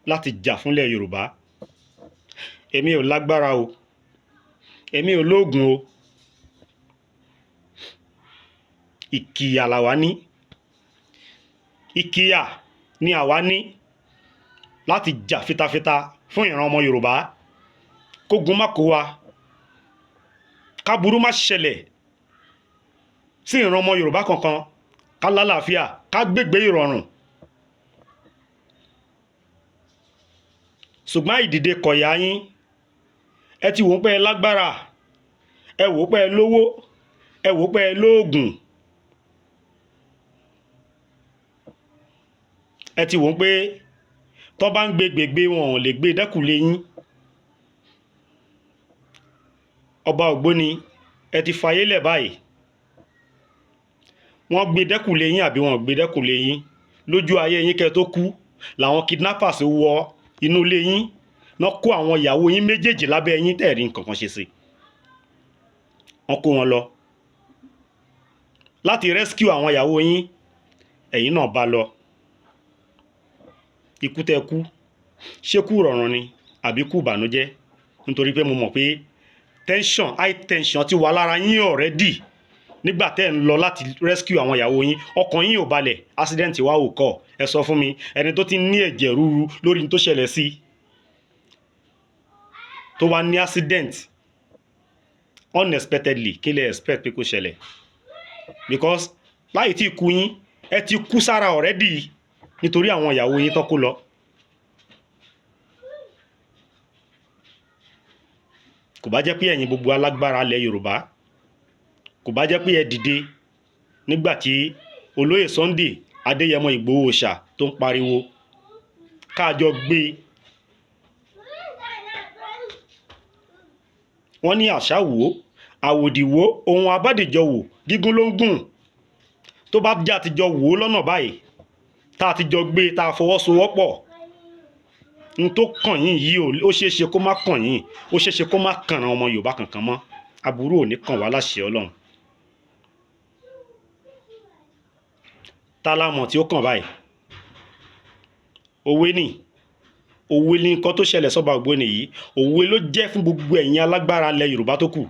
láti jà fúnlẹ̀ Yorùbá. Èmi ò lágbára o, èmi ò lóògùn o, ìkìyà làwa ní. Ìkìyà ni àwa ní láti jà fitafita fún ìran ọmọ Yorùbá, kógun má kó wa, káburú má ṣẹlẹ̀ sí ìran ọmọ Yorùbá kankan, ká lálàáfíà, ká gbégbé ìrọ̀rùn. Ṣùgbọ́n ìdìde kọ̀yà yín, ẹ ti wò pé ẹ lágbára, ẹ wò pé ẹ lówó, ẹ wò pé ẹ lóògùn. ẹ ti wò ó pé tó bá ń gbé gbègbè wọn ò lè gbé dẹ́kùlé yín. ọba ògbóni ẹ ti fayé lẹ̀ báyìí, wọ́n gbé dẹ́kùlé yín àbí wọn gbé dẹ́kùlé yín lójú ayé yín kẹ́ tó kú làwọn kidnappers wọ inú ilé yín náà kó àwọn ìyàwó yín méjèèjì lábẹ́ yín tẹ̀rí nǹkan kan ṣe sí, wọ́n kó wọn lọ láti rescue àwọn ìyàwó yín, ẹ̀yin náà bá lọ. Ikú tẹ́ kú ṣé kú rọ̀rùn ni àbí kú ìbànújẹ́? Nítorí pé mo mọ̀ pé tension, high tension ti wà lára yín already nígbà tẹ́ ń lọ láti rescue àwọn ìyàwó yín, ọkàn yín ò balẹ̀, accident wá ò kọ́. Ẹ sọ fún mi, ẹni tó ti ní ẹ̀jẹ̀ ríru lórí tó ṣẹlẹ̀ sí tó wá ní accident unexpectedly, kí lẹ expect pé kó ṣẹlẹ̀? Because láì tí kú yín ẹ ti kú sára already nítorí àwọn ìyàwó yín tó kó lọ. Kò bá jẹ́ pé ẹ̀yin gbogbo alágbára ilẹ̀ Yorùbá, kò bá jẹ́ pé ẹ dìde nígbà tí olóyè Sunday Adéyẹmọ Ìgbòho Òòṣà tó ń pariwo káàjọ gbé. Wọ́n ní àṣà wò àwòdì wò ohun abádìjọ wò gígùn ló ń gùn. Tó bá jẹ́ àtijọ́ wò ó lọ́nà báyìí tá a ti jọ gbé tá a fọwọ́sowọ́pọ̀, n tó kàn yín yìí ó ṣeéṣe kó má kàn yín, ó ṣeéṣe kó má kàn ọmọ Yorùbá kankan mọ́. Aburú ò ní kàn wá láṣẹ Ọlọ́run. Tálámọ̀ tí ó kàn báyìí òwe ni, òwe ni nǹkan tó ṣẹlẹ̀ sọ́ba ògbóni yìí, òwe ló jẹ́ fún gbogbo ẹ̀yin alágbára ilẹ̀ Yorùbá tó kù.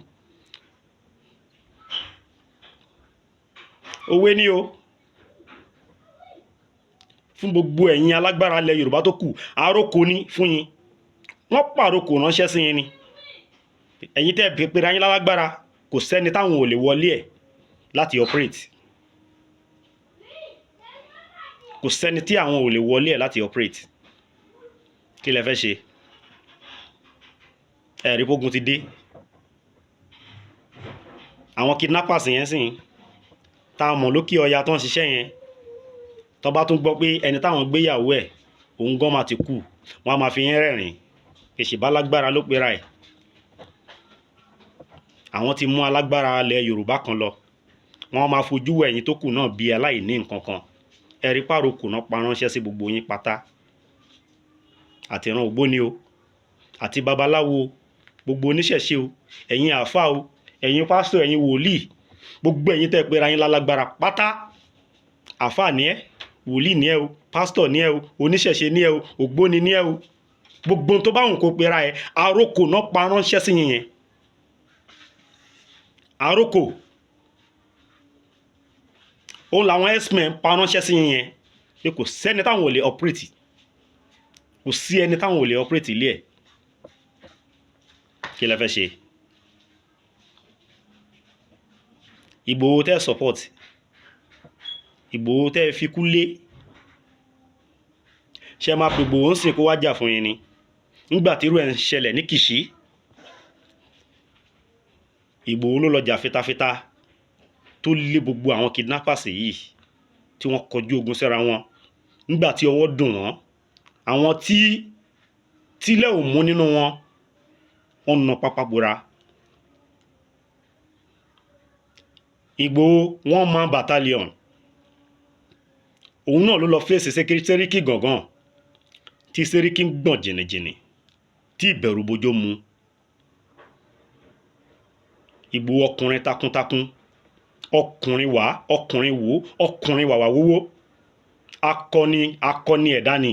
Òwe ni o fún gbogbo ẹ̀yin alágbára ilẹ̀ Yorùbá tó kù, àròkò ni fún yín. Wọ́n pàrokò ránṣẹ́ sí yín ni. Ẹ̀yin tẹ́ pera yín lálágbára, kò sẹ́ni táwọn ò lè wọlé ẹ̀ láti operate. Kò sẹ́ni tí àwọn ò lè wọlé ẹ̀ láti operate. Kí lẹ fẹ́ ṣe? Ẹ̀rí pógun ti dé. Àwọn kidnappers yẹn sìn tá a mọ̀ lókè ọya tó ń ṣiṣẹ́ yẹn, tó bá tún gbọ́ pé ẹni táwọn gbéyàwó ẹ̀ òun gan máa ti kú, wọ́n á máa fi yín rẹ́rìn-ín. Èṣìbá lágbára ló pera ẹ̀. Àwọn ti mú alágbára ilẹ̀ Yorùbá kan lọ, wọ́n á máa fojú ẹ̀yin tó kù náà bí aláìní nǹkan kan. Ẹ̀rí pàrokò náà pa ránṣẹ́ sí gbogbo yín pátá. Àtìran ògbóni o, àti babaláwo o, gbogbo oníṣẹ̀ṣe o, ẹ̀yin àáfà o, ẹ̀yin pásítọ̀, ẹ̀yin wòlíì, gbogbo ẹ̀yin tẹ́ pera yín lálágbára pátá. Àáfà ni ẹ́, wòlíì ni ẹ́ o, pásítọ̀ ni ẹ́ o, oníṣẹ̀ṣe ni ẹ́ o, ògbóni ni ẹ́ o, gbogbo tó bá wùn kó pera ẹ̀, àròkò náà pa ránṣẹ́ sí yín yẹn. Àròkò òun làwọn x-men pa ránṣẹ́ sí yín yẹn pé kò sẹ́ni táwọn ò lè operate, kò sí ẹni táwọn ò lè operate ilé ẹ̀. Kí lẹ fẹ́ ṣe? Ìgbòho tẹ́ support, Ìgbòho tẹ́ fi kú lé, ṣe máa pè Ìgbòho ń sìn kó wá jà fún yín ni? Nígbà tí irú ẹ̀ ń ṣẹlẹ̀ ní Kìṣí, Ìgbòho ló lọ jà fitafita tó lé gbogbo àwọn kidnappers yìí tí wọ́n kọjú ogun síra wọn. Nígbà tí ọwọ́ dùn wọ́n, àwọn tílẹ̀ ò mú nínú wọn, wọ́n na pápá bora. Ìgbòho 1 man battalion, òun náà ló lọ fèsì Sẹ́ríkì Gàngán tí Sẹ́ríkì ń gbọ̀n jìnnìjìnnì tí ìbẹ̀rù bojó mu. Ìgbòho ọkùnrin takuntakun, ọkùnrin wá, ọkùnrin wò, ọkùnrin wàwà wówó, akọni ẹ̀dá ni.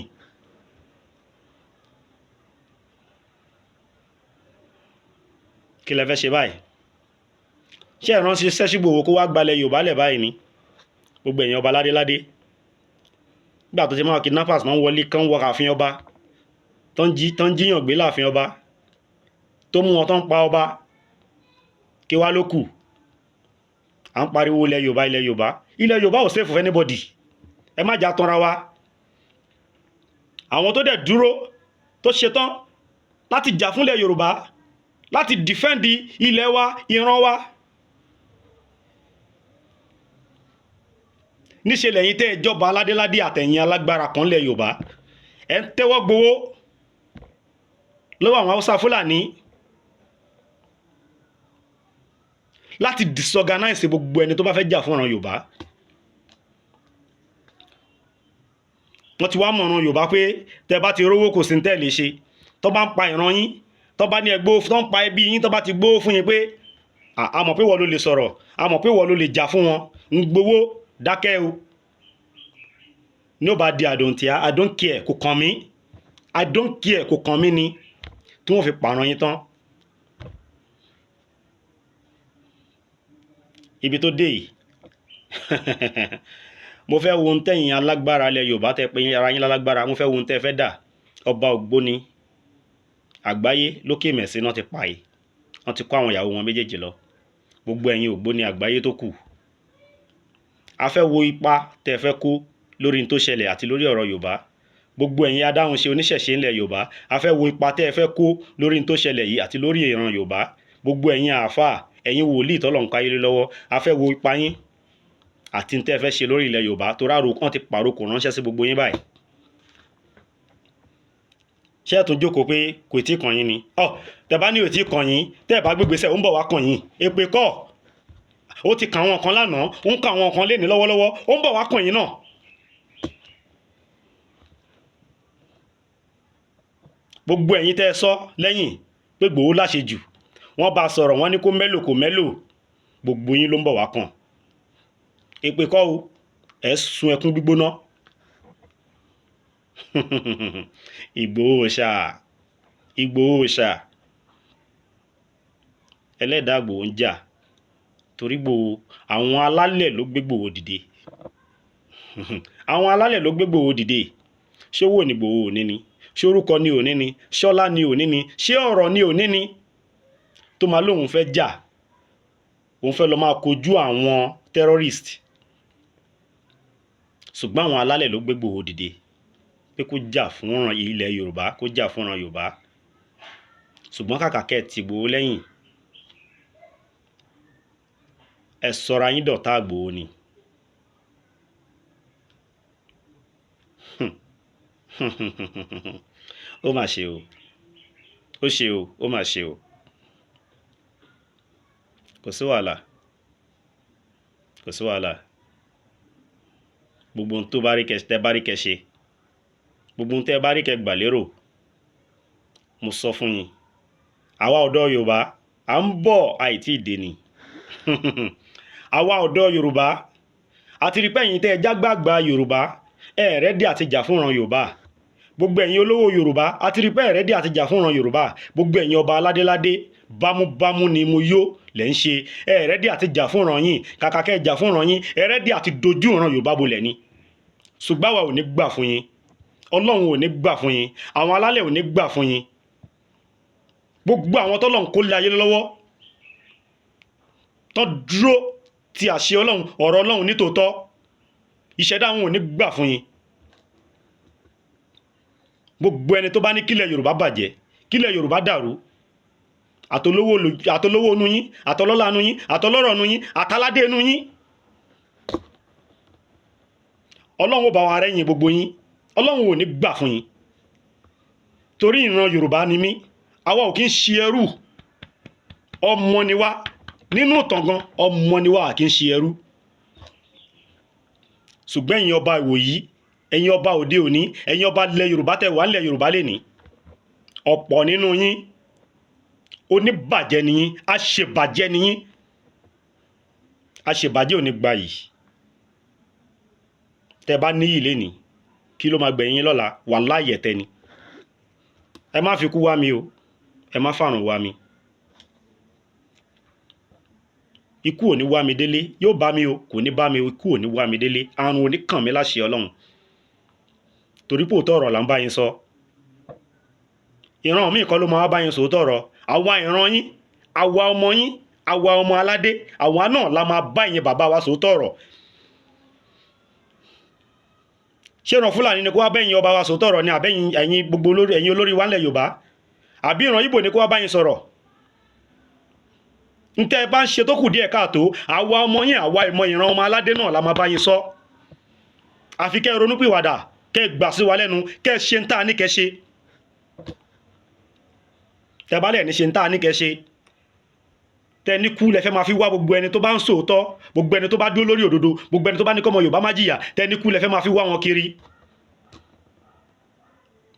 Kí lẹ fẹ́ ṣe báyìí? Ṣé ìránṣẹ́ Ṣẹ́ṣígbòho kó wá gbalẹ̀ Yorùbá lẹ̀ báyìí ni? Gbogbo ẹ̀yin ọba ládéládé, nígbà tó ṣe máa kidnappers máa ń wọlé kán wọ ààfin ọba, tó ń jíyàn gbé láàfin ọba, tó mú wọn tó ń pa ọba, kí wá ló kù? À ń pariwo ilẹ̀ Yorùbá, ilẹ̀ Yorùbá. Ilẹ̀ Yorùbá ò safe for anybody. Ẹ má jà tanra wa. Àwọn tó dẹ̀ dúró tó ṣetán láti jà fúnlẹ̀ Yorùbá, láti defend ilẹ̀ wa, ìran wa, níṣẹ́ lẹ́yìn tẹ́ ẹ jọba aládéládé àtẹ̀yìn alágbára kan lẹ̀ Yorùbá ẹ̀ ń tẹ́wọ́ gbowó lọ́wọ́ àwọn Haúsá Fúlàní láti disorganize gbogbo ẹni tó bá fẹ́ jà fún ọ̀ràn Yorùbá. wọ́n ti wá mọ̀ ọ̀ràn Yorùbá pé tẹ́ bá ti rówó kò sí ní tẹ́ lè ṣe tó bá ń pa ìran yín tó bá ní ẹgbó tó ń pa ẹbí yín tó bá ti gbó fún yín pé a mọ̀ pé wọ́n ló lè sọ̀rọ̀ a mọ̀ pé wọ́n ló lè jà fún wọn ń gbowó dákẹ́ o. nobody I don't care kò kàn mí I don't care kò kàn mí ni tí wọ́n fi pààrọ̀ yín tán. ibi tó dé yìí mo fẹ́ wo ohun tẹ̀yìn alágbára ilẹ̀ Yorùbá tẹ́ pé ara yín lálágbára mo fẹ́ wo ohun tẹ́ fẹ́ dà. ọba ògbóni àgbáyé lókè mẹ̀sí náà ti pa yìí wọ́n ti kó àwọn ìyàwó wọn méjèèjì lọ. gbogbo ẹ̀yin ògbóni àgbáyé tó kù a fẹ́ wo ipa tẹ́ fẹ́ kó lórí n tó ṣẹlẹ̀ àti lórí ọ̀rọ̀ Yorùbá. gbogbo ẹ̀yin adáhunṣe oníṣẹ̀ṣe ńlẹ̀ Yorùbá a fẹ́ wo ipa tẹ́ fẹ́ kó lórí n tó ṣẹlẹ̀ yìí àti lórí ìran Yorùbá. gbogbo ẹ̀yin àáfàá ẹ̀yin wòlíì tọ́lọ̀ ń káyé lọ́wọ́ a fẹ́ wo ipa yín àti n tẹ́ fẹ́ ṣe lórí ilẹ̀ Yorùbá tó ráro wọ́n ti pàrokò ránṣẹ́ sí gbogbo yín báyìí. ṣé ẹ tún jókòó pé kò tí kàn yín ni tẹ́ bá ní ò tí kàn yín tẹ́ bá gbégbèsè ó ń bọ̀ wá kàn yín èpè kọ́ ó ti kàn àwọn kan lánàá ó ń kàn àwọn kan léni lọ́wọ́lọ́wọ́ ó ń bọ̀ wá kàn yín náà. gbogbo ẹ̀yin tẹ́ ẹ sọ lẹ́yìn pé Ìgbòho láṣejù wọ́n bá sọ̀rọ̀ wọ́n ní kó mẹ́lò kó mẹ́lò gbogbo yín ló ń bọ̀ wá kàn. èpè kọ́ o ẹ̀ sun ẹkún gbígbóná. Ìgbòho ṣá Ìgbòho ṣá ẹlẹ́dàá Ìgbòho ń jà torí Ìgbòho àwọn alálẹ̀ ló gbé Ìgbòho dìde. àwọn alálẹ̀ ló gbé Ìgbòho dìde. ṣé owó ni Ìgbòho òní ni ṣé orúkọ ni òní ni ṣọ́lá ni òní ni ṣé ọ̀rọ̀ ni òní ni tó máa lóun fẹ́ jà òun fẹ́ lọ máa kojú àwọn terrorist. ṣùgbọ́n àwọn alálẹ̀ ló gbé Ìgbòho dìde pé kó jà fún ilẹ̀ Yorùbá kó jà fún ọ̀ràn Yorùbá. ṣùgbọ́n kàkà kẹ́ ẹ̀ ti Ìgbòho lẹ́yìn ẹ sọra yín dọ̀tá Ìgbòho ni. ó mà ṣe o ó ṣe o ó mà ṣe o kò sí wàhálà kò sí wàhálà gbogbo ohun tó bá rí tẹ́ bá rí kẹ́ ṣe gbogbo ohun tẹ́ bá rí kẹ́ gbà lérò mo sọ fún yín àwa ọ̀dọ́ Yorùbá à ń bọ̀ àìtí ìdè ni. àwa ọ̀dọ́ Yorùbá àti rí pẹ́yìn tẹ́ ẹ jágbàgbà Yorùbá ẹ rẹ́dí àti jà fúnran Yorùbá. gbogbo ẹ̀yin olówó Yorùbá àti rí pé ẹ rẹ́dí àti jà fúnran Yorùbá. gbogbo ẹ̀yin ọba aládéládé bámúbámú ni mo yó lẹ́ ń ṣe ẹ rẹ́dí àti jà fúnran yín kàkà kẹ́ jà fúnran yín ẹ rẹ́dí àti dojú ìran Yorùbá bolẹ̀ ni. ṣùgbọ́n àwa ò ní gbà fún yín Ọlọ́run ò ní gbà fún yín àwọn alálẹ̀ ò ní gbà fún yín. gbogbo àwọn tọ́lọ̀ ń kó lé ayé lọ́wọ́ tó dúró ti àṣẹ Ọlọ́run ọ̀rọ̀ Ọlọ́run nítòótọ́ ìṣẹ̀dá wọn ò ní gbà fún yín. gbogbo ẹni tó bá ní kílẹ̀ Yorùbá bàjẹ́ kílẹ̀ Yorùbá dàrú àtolówó inú yín àtọlọ́lá inú yín àtọlọ́rọ̀ inú yín àtàládé inú yín Ọlọ́run ó bá wa rẹ́yìn gbogbo yín Ọlọ́run ò ní gbà fún yín torí ìran Yorùbá ni mí àwa ò kí ń ṣe ẹrú ọmọ ni wá nínú ìtàn gan ọmọ ni wá kì í ṣe ẹrú. ṣùgbọ́n ẹ̀yin ọba ìwòyí ẹ̀yin ọba òde òní ẹ̀yin ọba ilẹ̀ Yorùbá tẹ́ wà nílẹ̀ Yorùbá lè ní ọ̀pọ̀ nínú yín oníbàjẹ́ ni yín aṣèbàjẹ́ ni yín aṣèbàjẹ́ ò ní gba yìí. tẹ́ bá níyì lénìí kí ló máa gbẹ̀yìn yín lọ́la wàláhì ẹ̀tẹ́ ni. ẹ má fi kú wá mi o ẹ má fàrùn wá mi. ikú ò ní wá mi délé yóò bá mi o kò ní bá mi o ikú ò ní wá mi délé àrùn ò ní kàn mí láṣẹ Ọlọ́run torí pé òótọ́ ọ̀rọ̀ là ń bá yín sọ. ìran mi kọ́ ló máa bá yín sòótọ́ ọ̀rọ̀ àwa ìran yín àwa ọmọ yín àwa ọmọ aládé àwa náà la máa bá ìyẹn bàbá wa sòótọ́ ọ̀rọ̀. ṣé ìran Fúlàní ni kó wá bẹ́yìn ọba wa sòótọ́ ọ̀rọ̀ ni àbẹ́yìn ẹ̀yin gbogbo ẹ̀yin olórí wa ńlẹ̀ Yorùbá àbí ìran Ìgbò ni kó wá bá yín sọ̀rọ̀. ntẹ́ bá ń ṣe tó kù díẹ̀ káàtó àwa ọmọ yín àwa ìmọ̀ ìran ọmọ aládé náà la máa bá yín sọ àfi kẹ́ ronúpìwàdà, kẹ́ gbà sí wa lẹ́nu, kẹ́ ṣe ń tà ní kẹ́ ṣe. Tẹ́ bá lẹ̀ ní ṣe ń tà ní kẹ́ ṣe, tẹ́ ní kú lẹ fẹ́ máa fi wá gbogbo ẹni tó bá ń sòótọ́, gbogbo ẹni tó bá dúró lórí òdodo, gbogbo ẹni tó bá ní kọ́mọ Yorùbá má jìyà, tẹ́ ní kú lẹ fẹ́ máa fi wá wọn kiri.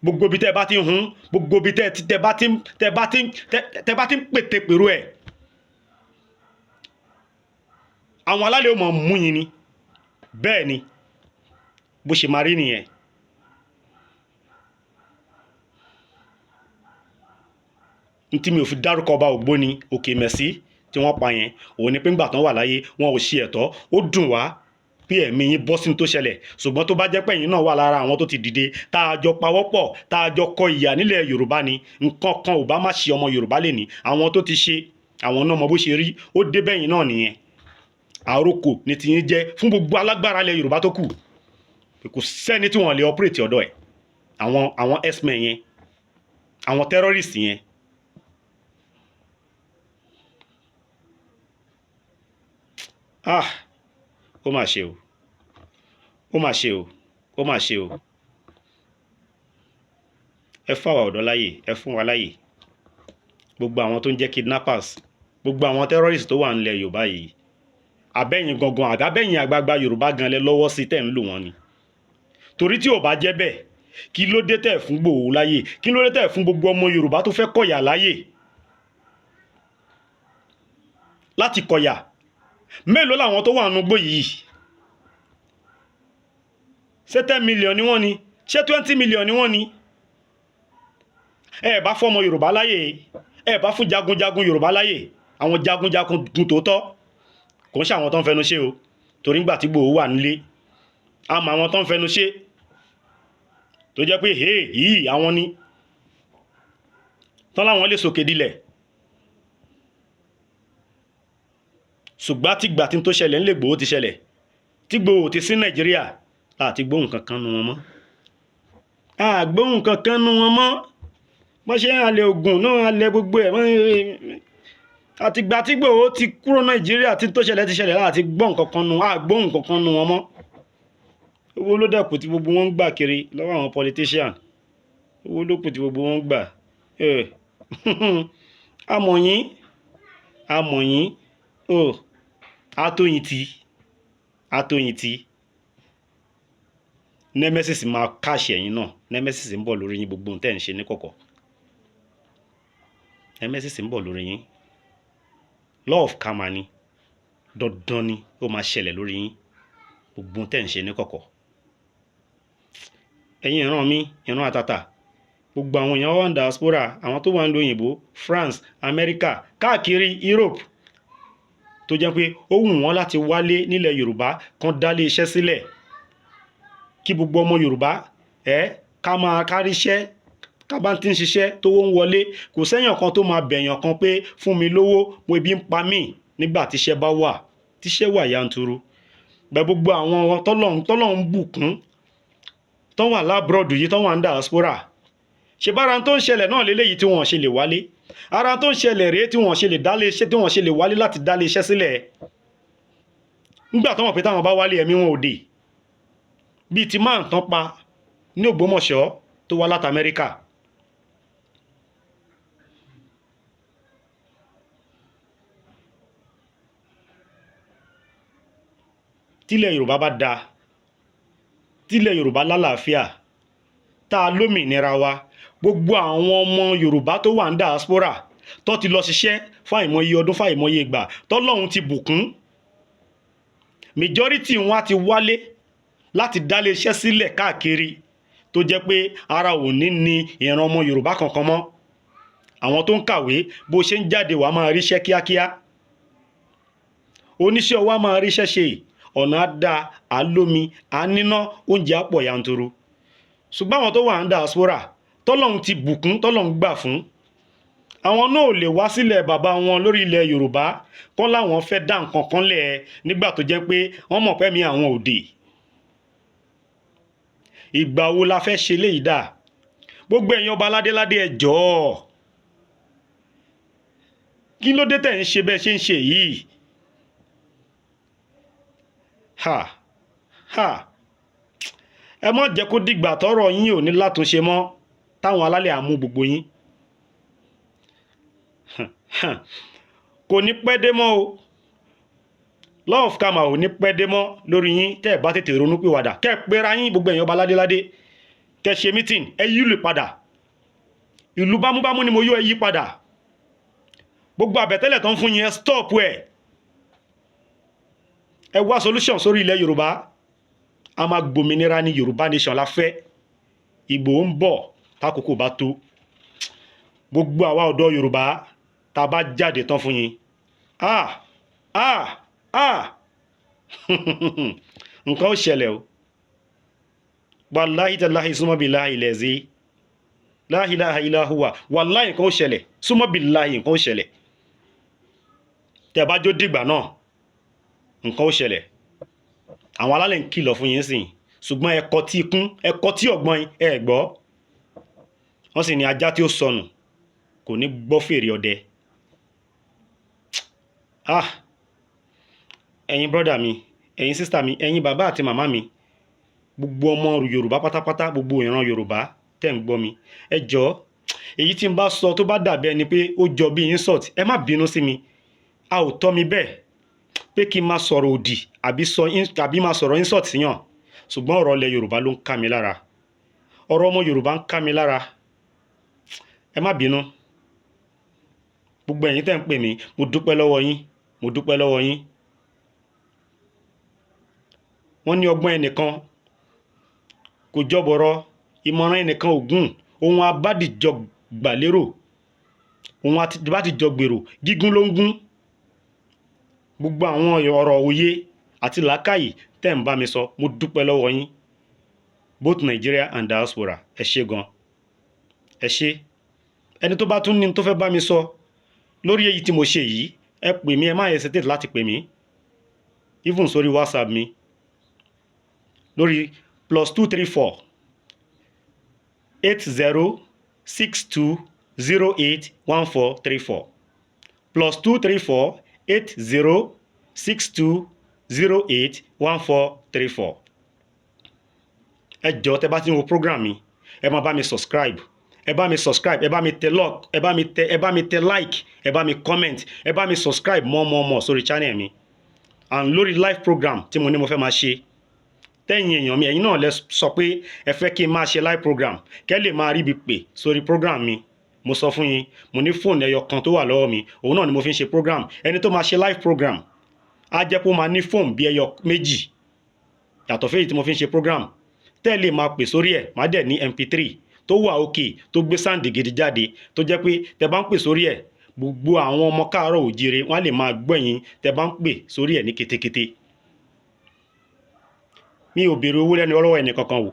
Gbogbo bí tẹ́ bá ti hun, gbogbo bí tẹ́ bá ti ń pètè pèrò ẹ̀, àwọn alálẹ̀ ò mọ̀ mú yín ni. Bẹ́ẹ̀ ni bó ṣe máa rí nìyẹn. Ntí mi ò fi dárúkọ ọba Ògbóni Òkè Mẹ́sì tí wọ́n pa yẹn, òun ni pé ńgbà tán wà láyé wọn ò ṣe ẹ̀tọ́. Ó dùn wá pé ẹ̀mí yín bọ́ sínú tó ṣẹlẹ̀, ṣùgbọ́n tó bá jẹ́ pé ẹ̀yin náà wà lára àwọn tó ti dìde, tá a jọ pawọ́pọ̀, tá a jọ kọ ìyà nílẹ̀ Yorùbá ni, nǹkan kan ò bá má ṣe ọmọ Yorùbá lè ní. Àwọn tó ti ṣe, àwọn náà mọ bó ṣe rí, ó dé bẹ́yìn náà nìyẹn. Àròkò ni ti yín jẹ́ fún gbogbo alágbára ilẹ̀ Yorùbá tó kù. Kò sẹ́ni tí wọ́n lè operate ọ̀dọ̀ ẹ̀. Àwọn x-men yẹn, àwọn terrorist yẹn. Ó mà ṣe o, ó mà ṣe o, ó mà ṣe o. Ẹ fáwa ọ̀dọ́ láyè, ẹ fún wa láyè. Gbogbo àwọn tó ń jẹ́ kidnappers, gbogbo àwọn terrorist tó wà nílẹ̀ Yorùbá yìí, abẹ́yìn gangan àbẹ́yìn àgbààgbà Yorùbá gan lẹ lọ́wọ́ sí tẹ̀ ń lò wọ́n ni. Torí tí ò bá jẹ́ bẹ́ẹ̀, kí ló dé tẹ̀ fún Ìgbòho láyè? Kí ló dé tẹ̀ fún gbogbo ọmọ Yorùbá tó fẹ́ kọ̀yà láyè láti kọ̀yà? Mélòó làwọn tó wà nínú igbó yìí? Ṣé 10 million ni wọ́n ni? Ṣé 20 million ni wọ́n ni? Ẹ bá fọmọ Yorùbá láyè, ẹ bá fún jagunjagun Yorùbá láyè, àwọn jagunjagun tòótọ́, kò ń ṣe àwọn tó ń fẹnu ṣe o. Torí ńgbà tí Ìgbòho wà nílé, a mọ àwọn tó ń fẹnu ṣe tó jẹ́ pé yìí àwọn ni tán láwọn lè sòkè dilẹ̀. Ṣùgbọ́n tìgbà tí tó ṣẹlẹ̀ ńlẹ̀ Ìgbòho ti ṣẹlẹ̀, tí Ìgbòho ti sí Nàìjíríà, àti gbóhùn kankan nu wọn mọ́. Àgbóhùn kankan nu wọn mọ́. Bọ́n ṣe alẹ́ Ògùn náà, alẹ́ gbogbo ẹ̀ mọ́. Àtìgbà tí Ìgbòho ti kúrò Nàìjíríà tí tó ṣẹlẹ̀ ti ṣẹlẹ̀, láti gbóhùn kankan nu, àgbóhùn kankan nu wọn mọ́. Owó ló dẹ̀kù tí gbogbo wọn ń gbà kiri lọ́wọ́ àwọn politician. Owó ló kù tí gbogbo wọn ń gbà. Amọ̀yín, atóyin ti. Nemesis máa káṣẹ̀ ẹ̀yin náà. Nemesis ń bọ̀ lórí yín, gbogbo ohun tẹ́ ń ṣe ní kọ̀kọ̀. Nemesis ń bọ̀ lórí yín. Law of karma ni. Dandan ni ó máa ṣẹlẹ̀ lórí yín, gbogbo ohun tẹ́ ń ṣe ní kọ̀kọ̀. Ẹ̀yin ìran mi, ìran àtàtà, gbogbo àwọn èèyàn wà ní diaspora, àwọn tó wà ní òyìnbó, France, America, káàkiri Europe, tó jẹ́ pé ó wù wọ́n láti wálé nílẹ̀ Yorùbá kan dálé iṣẹ́ sílẹ̀, kí gbogbo ọmọ Yorùbá ká máa káríṣẹ́, ká bá ti ń ṣiṣẹ́ tó ń wọlé, kò sẹ́yàn kan tó máa bẹ̀yàn kan pé fún mi lówó, mo ebi ń pa mí, nígbà tíṣẹ́ bá wà, tíṣẹ́ wà yanturu. Bẹ́ẹ̀ gbogbo àwọn tọ́lọ́run ń bùkún, tó wà lábroad yìí, tó wà ní diaspora, ṣe bára tó ń ṣẹlẹ̀ náà léléyìí tí wọ́n ṣe lè wálé. Ara tó ń ṣẹlẹ̀ rèé tí wọ́n ṣe lè dálé iṣẹ́, tí wọ́n ṣe lè wálé láti dálé iṣẹ́ sílẹ̀. Nígbà tó mọ̀ pé táwọn bá wálé ẹ̀mí wọn ò dé. Bíi ti máa ń tán pa ní Ògbómọ̀ṣọ́ tó wá láti Amẹ́ríkà. Tílẹ̀ Yorùbá bá da, tílẹ̀ Yorùbá lálàáfíà, tá a lómìnira wa, gbogbo àwọn ọmọ Yorùbá tó wà ní diaspora tó ti lọ ṣiṣẹ́ fún àìmọye ọdún, fún àìmọye ìgbà, tọ́lọ́run ti bùkún, majority wọn á ti wálé láti dálé iṣẹ́ sílẹ̀ káàkiri, tó jẹ́ pé ara ò ní ní ìran ọmọ Yorùbá kankan mọ́. Àwọn tó ń kàwé, bó ṣe ń jáde wàá máa ríṣẹ́ kíákíá. Oníṣẹ́ ọwọ́ á máa ríṣẹ́ ṣe, ọ̀nà á da, á lómi, á níná, oúnjẹ á pọ̀ yanturu. Ṣùgbọ́n àwọn tó wà ní diaspora, tọ́lọ́run ti bùkún, tọ́lọ́run gbà fún, àwọn náà ò lè wá sílẹ̀ bàbá wọn lórí ilẹ̀ Yorùbá kọ́ láwọn fẹ́ dá nǹkan kan lẹ̀, nígbà tó jẹ́ pé wọ́n mọ̀ pé mi àwọn òde. Ìgbà wo la fẹ́ ṣe léyìí dà? Gbogbo ẹ̀yin ọba ládéládé ẹ jọ̀ọ́, kí ló dé tẹ̀ ń ṣe bẹ́ẹ̀ ṣe ń ṣe yìí? ẹ má jẹ́ kó dìgbà tọ́rọ̀ yín ò ní látúnṣe mọ́ táwọn alálẹ̀ àmú gbogbo yín kò ní pẹ́ dé mọ́ o law of karma ò ní pẹ́ dé mọ́ lórí yín tẹ́ ẹ̀ bá tètè ronú pìwàdà kẹ́ ẹ pera yín gbogbo ẹ̀yin ọba ládéládé kẹ́ ẹ ṣe meeting ẹ yí ìlú padà ìlú bámúbámú ni mo yó ẹ yí padà gbogbo àbẹ̀tẹ́lẹ̀ tó ń fún yín ẹ stop ẹ wá solution sórí ilẹ̀ Yorùbá a máa gbòmìnira ní Yorùbá nation la fẹ́ ìgbò ń bọ̀ tákòókò bá tó gbogbo àwa ọ̀dọ́ Yorùbá tá a bá jáde tán fún yín nǹkan ó ṣẹlẹ̀ o wàláhì tàláhì súnmọ́ billahi lẹ́zí la ilaha illa huwa wàláhì nǹkan ó ṣẹlẹ̀ súnmọ́ billahi nǹkan ó ṣẹlẹ̀ tẹ́ bá jó dìgbà náà nǹkan ó ṣẹlẹ̀ àwọn alálẹ̀ ń kìlọ̀ fún yín sìn ṣùgbọ́n ẹ̀kọ́ tí ikún ẹ̀kọ́ tí ọ̀gbọ́n yín ẹ̀ gbọ́ wọ́n sì ní ajá tí ó sọnù kò ní gbọ́ fèrè ọdẹ ẹ̀yin brọ́dà mi ẹ̀yin sísítà mi ẹ̀yin bàbá àti màmá mi gbogbo ọmọ Yorùbá pátápátá gbogbo ìran Yorùbá tẹ́ ń gbọ́ mi ẹ jọ̀ọ́ èyí tí n bá sọ tó bá dàbí ẹni pé ó jọ bí insult ẹ má bínú sí mi a ò tọ́ mi bẹ́ẹ̀ pé kí n máa sọ̀rọ̀ òdì àbí máa sọ̀rọ̀ insult síyàn ṣùgbọ́n ọ̀rọ̀ ilẹ̀ Yorùbá ló ń ká mi lára ọ̀rọ̀ ọmọ Yorùbá ń ká mi lára ẹ má bínú gbogbo ẹ̀yin tẹ́ ń pè mí mo dúpẹ́ lọ́wọ́ yín mo dúpẹ́ lọ́wọ́ yín wọ́n ní ọgbọ́n ẹnìkan kò jọbọ̀rọ̀ ìmọ̀ràn ẹnìkan ògùn ohun abádìjọ gbàlérò ohun abádìjọ gbèrò gígùn ló ń gún gbogbo àwọn ọ̀rọ̀ òye àti làákàyè tẹ́ ń bá mi sọ mo dúpẹ́ lọ́wọ́ yín both Nigeria and diaspora ẹ ṣé gan ẹ ṣé ẹni tó bá tún ní tó fẹ́ bá mi sọ lórí èyí tí mo ṣe yìí ẹ pè mí ẹ má hesitate láti pè mí even sórí WhatsApp mi lórí +234 8062081434 +234 8062081434 ẹ jọ̀ọ́ tẹ́ bá ti ń wo program mi ẹ máa bá mi subscribe ẹ bá mi subscribe ẹ bá mi tẹ like ẹ bá mi comment ẹ bá mi subscribe mọ́ sórí channel mi and lórí live program tí mo ní mo fẹ́ máa ṣe tẹ́yìn èèyàn mi ẹ̀yin náà lẹ sọ pé ẹ fẹ́ kí n máa ṣe live program kẹ́ lè máa rí ibi pè sórí program mi mo sọ fún yín mo ní fóònù ẹyọ kan tó wà lọ́wọ́ mi òun náà ni mo fi ń ṣe program ẹni tó máa ṣe live program á jẹ́ pé ó máa ní fóònù bí ẹyọ méjì yàtọ̀ fẹ́yìí tí mo fi ń ṣe program tẹ́ lè máa pè sórí ẹ̀ má dẹ̀ ní mp3 tó wà òkè tó gbé sáǹdì gidi jáde tó jẹ́ pé tẹ́ bá ń pè sórí ẹ̀ gbogbo àwọn ọmọ káàárọ̀ òjíire wọ́n á lè máa gbọ́ yín tẹ́ bá ń pè sórí ẹ̀ ní kétékété mi ò béèrè owó lẹ́nu ọlọ́wọ́ ẹni kankan wò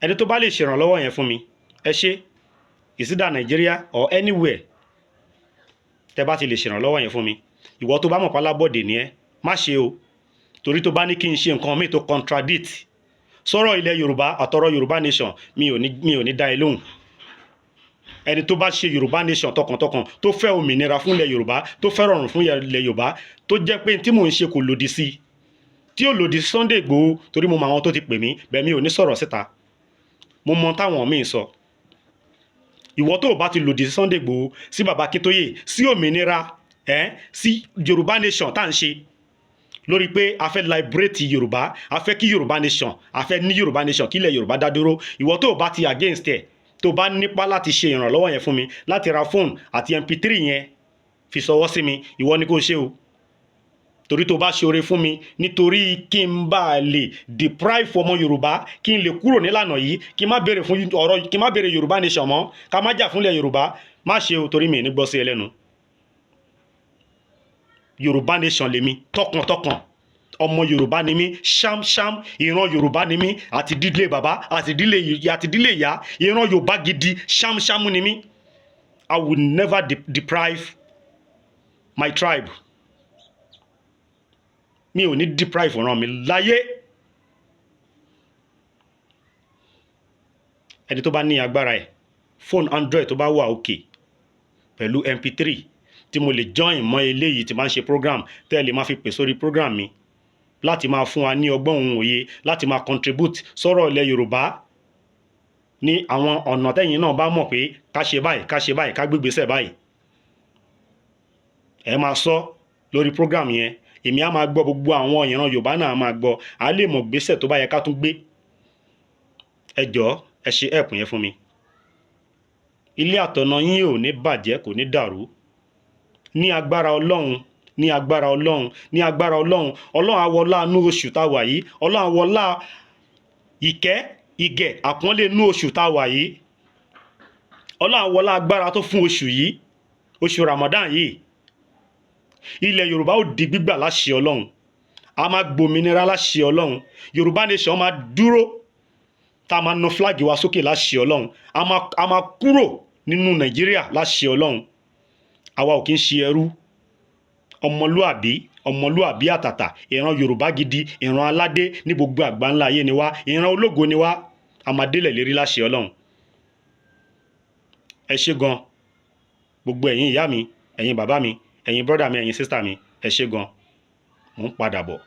ẹni tó bá lè ṣèrànlọ́wọ́ yẹn fún mi ẹ ṣé ìsídà Nàìjíríà or anywhere tẹ́ bá ti lè ṣèrànlọ́wọ́ yẹn fún mi ìwọ tó bá mọ̀ pálábọ̀dé ni ẹ má ṣe o torí tó bá ní kí n ṣe nǹkan mi tó contradict sọ̀rọ̀ ilẹ̀ Yorùbá àtọ̀rọ̀ Yorùbá nation mi ò ní dá ẹ lóhùn ẹni tó bá ṣe Yorùbá nation tọkàntọkàn tó fẹ́ òmìnira fún ilẹ̀ Yorùbá tó fẹ́ rọrùn fún ilẹ̀ Yorùbá tó jẹ́ pé tí mò ń ṣe kò lòdì sí tí ò lòdì Sunday Igboho torí mo mọ àwọn tó ti pè mí bẹ́ẹ̀ mi ò ní sọ̀rọ̀ síta mo mọ táwọn míì sọ ìwọ tó o bá ti lòdì Sunday Igboho sí baba Akíntóyè sí òmìnira sí Yorùbá nation tá à ń ṣe lórí pé a fẹ́ liberate Yorùbá a fẹ́ kí Yorùbá nation a fẹ́ ní Yorùbá nation kí ilẹ̀ Yorùbá dá dúró ìwọ tó o bá ti against ẹ̀ tó o bá nípa láti ṣe ìrànlọ́wọ́ yẹn fún mi láti ra fóònù àti mp3 yẹn fi ṣọwọ́ sí mi ìwọ ni kò ṣe o torí tó bá ṣe oore fún mi nítorí kí n bá lè deprive ọmọ Yorùbá kí n lè kúrò nílànà yìí kí n má béèrè fún ọ̀rọ̀ kí n má béèrè Yorùbá nation mọ́ ká má jà fúnlẹ̀ Yorùbá má ṣe o torí mi ní gbọ́ sí ẹlẹ́nu Yorùbá nation lèmi tọkàntọkàn ọmọ Yorùbá ni mí ṣámṣám ìran Yorùbá ni mí àti dílé bàbá àti dílé ìyá ìran Yorùbá gidi ṣámṣám ni mí I will never deprive my tribe mi ò ní deprive ọ̀ràn mi láyé ẹni tó bá ní agbára ẹ̀ fóònù Android tó bá wà òkè pẹ̀lú mp3 tí mo lè join mọ́ eléyìí tí máa ń ṣe program tẹ́ ẹ lè máa fi pè sórí program mi láti máa fún wa ní ọgbọ́n òun òye láti máa contribute sọ́rọ̀ ilẹ̀ Yorùbá ní àwọn ọ̀nà tẹ́yìn náà bá mọ̀ pé ká ṣe báyìí ká ṣe báyìí ká gbégbésẹ̀ báyìí ẹ máa sọ lórí program yẹn èmi á máa gbọ́ gbogbo àwọn ìran Yorùbá náà á máa gbọ́ á lè mọ̀ gbésẹ̀ tó bá yẹ ká tún gbé ẹ jọ̀ọ́ ẹ ṣe help yẹn fún mi ilé àtọ̀nà yín ò ní bàjẹ́ kò ní dàrú ní agbára Ọlọ́run ní agbára Ọlọ́run ní agbára Ọlọ́run Ọlọ́run á wọlá inú oṣù tá a wà yìí Ọlọ́run á wọlá ìkẹ́ ìgẹ̀ àpọ́nlé inú oṣù tá a wà yìí Ọlọ́run á wọlá agbára tó fún oṣù yìí oṣù Ramadan yìí ilẹ̀ Yorùbá ó di gbígbà láṣẹ Ọlọ́run a máa gbòmìnira láṣẹ Ọlọ́run Yorùbá nation máa dúró tá a máa na fúláàgì wa sókè láṣẹ Ọlọ́run a máa kúrò nínú Nàìjíríà láṣẹ Ọlọ́run àwa ò kí ń ṣe ẹrú ọmọlúàbí àtàtà ìran Yorùbá gidi ìran aládé ní gbogbo àgbáńlá ayé ni wá ìran ológo ni wá a máa délẹ̀ lérí láṣẹ Ọlọ́run ẹ ṣé gan gbogbo ẹ̀yin ìyá mi ẹ̀yin bàbá mi ẹ̀yin brọ́dà mi ẹ̀yin sísítà mi ẹ ṣé gan mò ń padà bọ̀.